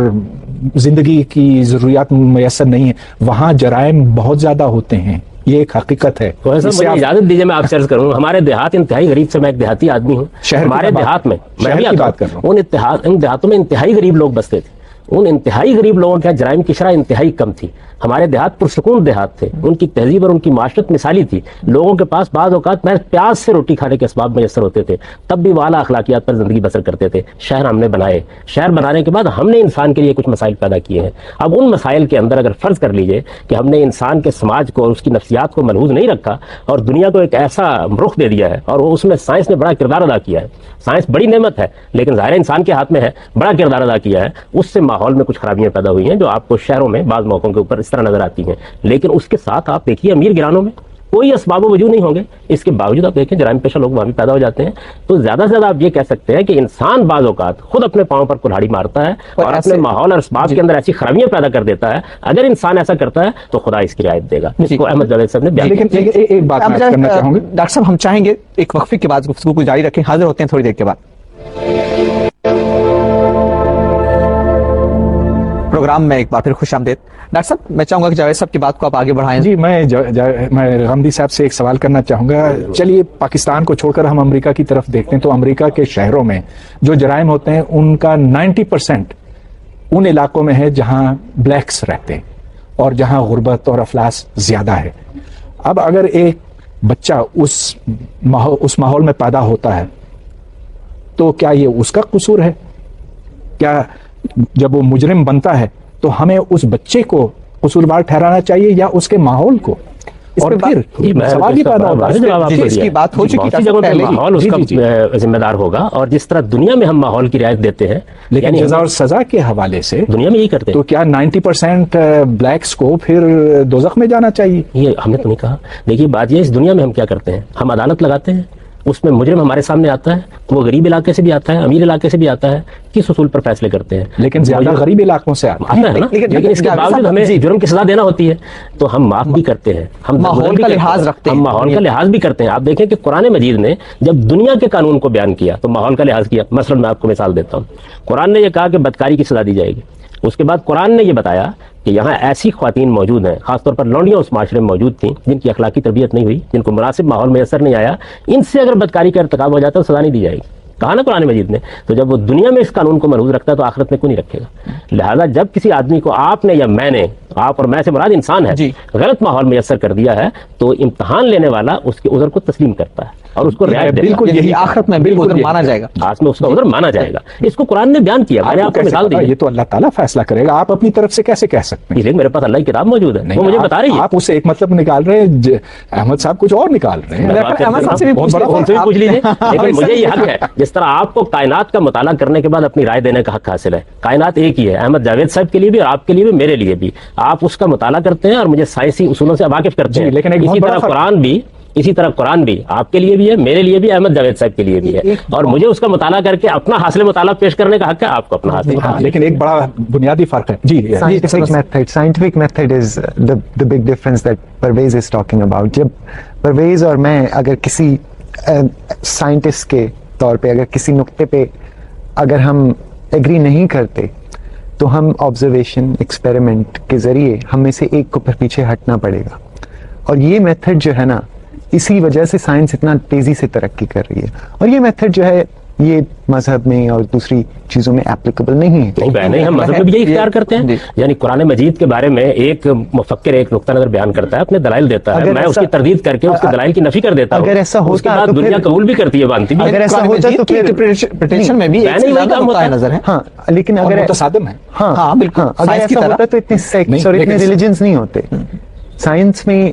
[SPEAKER 1] زندگی کی ضروریات میسر نہیں ہے, وہاں جرائم بہت زیادہ ہوتے ہیں. یہ ایک حقیقت ہے.
[SPEAKER 2] مجھے اجازت دیجیے میں آپ سے عرض کروں, ہمارے دیہات انتہائی غریب سے, میں ایک دیہاتی آدمی ہوں. ہمارے دیہات میں میں بھی بات کر رہا ہوں, ان دیہاتوں میں انتہائی غریب لوگ بستے تھے. ان انتہائی غریب لوگوں کے جرائم کی شرح انتہائی کم تھی. ہمارے دیہات پرسکون دیہات تھے, ان کی تہذیب اور ان کی معاشرت مثالی تھی. لوگوں کے پاس بعض اوقات محض پیاز سے روٹی کھانے کے اسباب میسر ہوتے تھے, تب بھی وہ اعلیٰ اخلاقیات پر زندگی بسر کرتے تھے. شہر ہم نے بنائے, شہر بنانے کے بعد ہم نے انسان کے لیے کچھ مسائل پیدا کیے ہیں. اب ان مسائل کے اندر اگر فرض کر لیجئے کہ ہم نے انسان کے سماج کو اور اس کی نفسیات کو ملحوظ نہیں رکھا اور دنیا کو ایک ایسا رخ دے دیا ہے, اور اس میں سائنس نے بڑا کردار ادا کیا ہے. سائنس بڑی نعمت ہے, لیکن ظاہر انسان کے ہاتھ میں ہے, بڑا کردار ادا کیا ہے. اس سے ماحول میں کچھ خرابیاں پیدا ہوئی ہیں جو آپ کو شہروں میں بعض موقعوں کے اوپر اس طرح نظر آتی ہیں. لیکن اس کے ساتھ آپ دیکھیے امیر گرانوں میں کوئی اسباب و وجود نہیں ہوں گے, اس کے باوجود آپ دیکھیں جرائم پیشہ لوگ وہاں بھی پیدا ہو جاتے ہیں. تو زیادہ سے زیادہ آپ یہ کہہ سکتے ہیں کہ انسان بعض اوقات خود اپنے پاؤں پر کلہاڑی مارتا ہے اور اپنے ماحول اور اسباب کے اندر ایسی خرابیاں پیدا کر دیتا ہے. اگر انسان ایسا کرتا ہے تو خدا اس کی رعایت دے گا. اس کو احمد جاوید صاحب نے بیان کیا.
[SPEAKER 1] لیکن ایک بات میں کرنا چاہوں گا
[SPEAKER 6] ڈاکٹر صاحب, ہم چاہیں گے ایک وقفے کے بعد گفتگو کو جاری رکھیں. حاضر ہوتے ہیں تھوڑی دیر کے بعد. پروگرام میں ایک بار پھر خوش آمدید. ڈاکٹر صاحب, میں چاہوں گا کہ جاوید صاحب کی بات کو آپ آگے بڑھائیں.
[SPEAKER 1] جی, میں غامدی صاحب سے ایک سوال کرنا چاہوں گا. چلیے پاکستان کو چھوڑ کر ہم امریکہ کی طرف دیکھتے ہیں تو امریکہ کے شہروں میں جو جرائم ہوتے ہیں ان کا 90% ان علاقوں میں ہے جہاں بلیکس رہتے ہیں اور جہاں غربت اور افلاس زیادہ ہے. اب اگر ایک بچہ اس ماحول میں پیدا ہوتا ہے تو کیا یہ اس کا قصور ہے؟ کیا جب وہ مجرم بنتا ہے تو ہمیں اس بچے کو قصوروار ٹھہرانا چاہیے یا اس کے ماحول کو؟ اور پھر سوال یہ پیدا ہوتا ہے,
[SPEAKER 6] اس کی بات ہو چکی ہے,
[SPEAKER 2] جگہوں پہ ماحول اس کا ذمہ دار ہوگا. اور جس طرح دنیا میں ہم ماحول کی رعایت دیتے ہیں,
[SPEAKER 1] لیکن جزا اور سزا کے حوالے سے
[SPEAKER 2] دنیا میں یہی کرتے ہیں,
[SPEAKER 1] تو کیا 90% بلیکس کو پھر دوزخ میں جانا چاہیے؟
[SPEAKER 2] یہ ہم نے تو نہیں کہا. دیکھیے بات یہ, اس دنیا میں ہم کیا کرتے ہیں, ہم عدالت لگاتے ہیں, اس میں مجرم ہمارے سامنے آتا ہے, وہ غریب علاقے سے بھی آتا ہے, امیر علاقے سے بھی آتا ہے, کس اصول پر فیصلے کرتے ہیں؟
[SPEAKER 1] لیکن زیادہ غریب علاقوں سے آتا ہے
[SPEAKER 2] نا, لیکن اس کے باوجود ہمیں جرم کی سزا دینا ہوتی ہے تو ہم معاف بھی کرتے ہیں, ہم
[SPEAKER 6] ماحول کا لحاظ رکھتے ہیں,
[SPEAKER 2] ہم ماحول کا لحاظ بھی کرتے ہیں. آپ دیکھیں کہ قرآن مجید نے جب دنیا کے قانون کو بیان کیا تو ماحول کا لحاظ کیا. مثلا میں آپ کو مثال دیتا ہوں, قرآن نے یہ کہا کہ بدکاری کی سزا دی جائے گی. اس کے بعد قرآن نے یہ بتایا کہ یہاں ایسی خواتین موجود ہیں, خاص طور پر لونڈیاں اس معاشرے میں موجود تھیں جن کی اخلاقی تربیت نہیں ہوئی, جن کو مناسب ماحول میں اثر نہیں آیا, ان سے اگر بدکاری کا ارتکاب ہو جاتا ہے تو سزا نہیں دی جائے گی. کہا نا قرآن مجید نے. تو جب وہ دنیا میں اس قانون کو ملحوظ رکھتا ہے تو آخرت میں کیوں نہیں رکھے گا؟ لہذا جب کسی آدمی کو آپ نے یا میں نے, آپ اور میں سے مراد انسان ہے, غلط ماحول میں اثر کر دیا ہے تو امتحان لینے والا اس کے عذر کو تسلیم کرتا ہے اور اس کو رعایت دیتا ہے.
[SPEAKER 6] بالکل یہی آخرت میں بالکل عذر مانا جائے گا,
[SPEAKER 2] خاص میں اس کا عذر مانا جائے گا. اس کو قرآن نے بیان کیا. میں نے آپ کو مثال دی.
[SPEAKER 1] یہ تو اللہ تعالیٰ فیصلہ کرے گا, آپ اپنی طرف سے کیسے کہہ سکتے ہیں؟
[SPEAKER 2] لیکن میرے پاس اللہ کی کتاب موجود ہے, وہ مجھے بتا رہی ہے.
[SPEAKER 1] آپ اسے ایک مطلب نکال رہے ہیں, احمد صاحب کچھ اور نکال رہے ہیں.
[SPEAKER 2] احمد صاحب سے بھی پوچھ لیجیے. لیکن مجھے یہ حق ہے, جس طرح آپ کو کائنات کا مطالعہ کرنے کے بعد اپنی رائے دینے کا حق حاصل ہے. کائنات ایک ہی ہے, احمد جاوید صاحب کے لیے بھی اور آپ کے لیے بھی, میرے لیے بھی. آپ اس کا مطالعہ کرتے ہیں اور مجھے سائنسی اصولوں سے واقف کرتے ہیں.
[SPEAKER 1] لیکن
[SPEAKER 2] اسی طرح قرآن بھی آپ کے لیے بھی ہے, میرے لیے بھی, احمد جاوید صاحب کے لیے بھی ہے, اور مجھے اس کا مطالعہ کر کے اپنا حاصل مطالعہ پیش کرنے کا حق ہے, آپ کو اپنا حاصل.
[SPEAKER 1] لیکن ایک بڑا بنیادی فرق ہے. جی,
[SPEAKER 4] scientific method is the big difference that Pervez is talking about. جب پرویز اور میں اگر کسی سائنٹسٹ کے طور پہ اگر کسی نقطے پہ اگر ہم ایگری نہیں کرتے تو ہم آبزرویشن ایکسپیریمنٹ کے ذریعے ہم میں سے ایک کو پھر پیچھے ہٹنا پڑے گا. اور یہ میتھڈ جو ہے نا, اسی وجہ سے سائنس اتنا تیزی سے ترقی کر رہی ہے. اور یہ میتھڈ جو ہے یہ مذہب میں اور دوسری چیزوں میں اپلیکیبل نہیں ہے.
[SPEAKER 2] نہیں, ہم مذہب میں بھی یہی اختیار کرتے ہیں. یعنی قرآن مجید کے بارے میں ایک مفکر ایک نقطہ نظر بیان کرتا ہے, اپنے دلائل دیتا ہے, میں اس کی تردید کر کے اس کے دلائل کی نفی کر دیتا ہوں.
[SPEAKER 4] اگر ایسا ہوتا
[SPEAKER 2] اس کے بعد دنیا قبول بھی کرتی ہے, مانتی بھی.
[SPEAKER 6] اگر ایسا ہوتا تو پھر انٹرپریٹیشن میں بھی نظر ہے.
[SPEAKER 4] ہاں, لیکن اگر
[SPEAKER 1] متصادم ہے.
[SPEAKER 6] ہاں بالکل,
[SPEAKER 4] اگر ایسا ہوتا تو اتنے سیکٹس اور اتنے ریلیجنز نہیں ہوتے. سائنس میں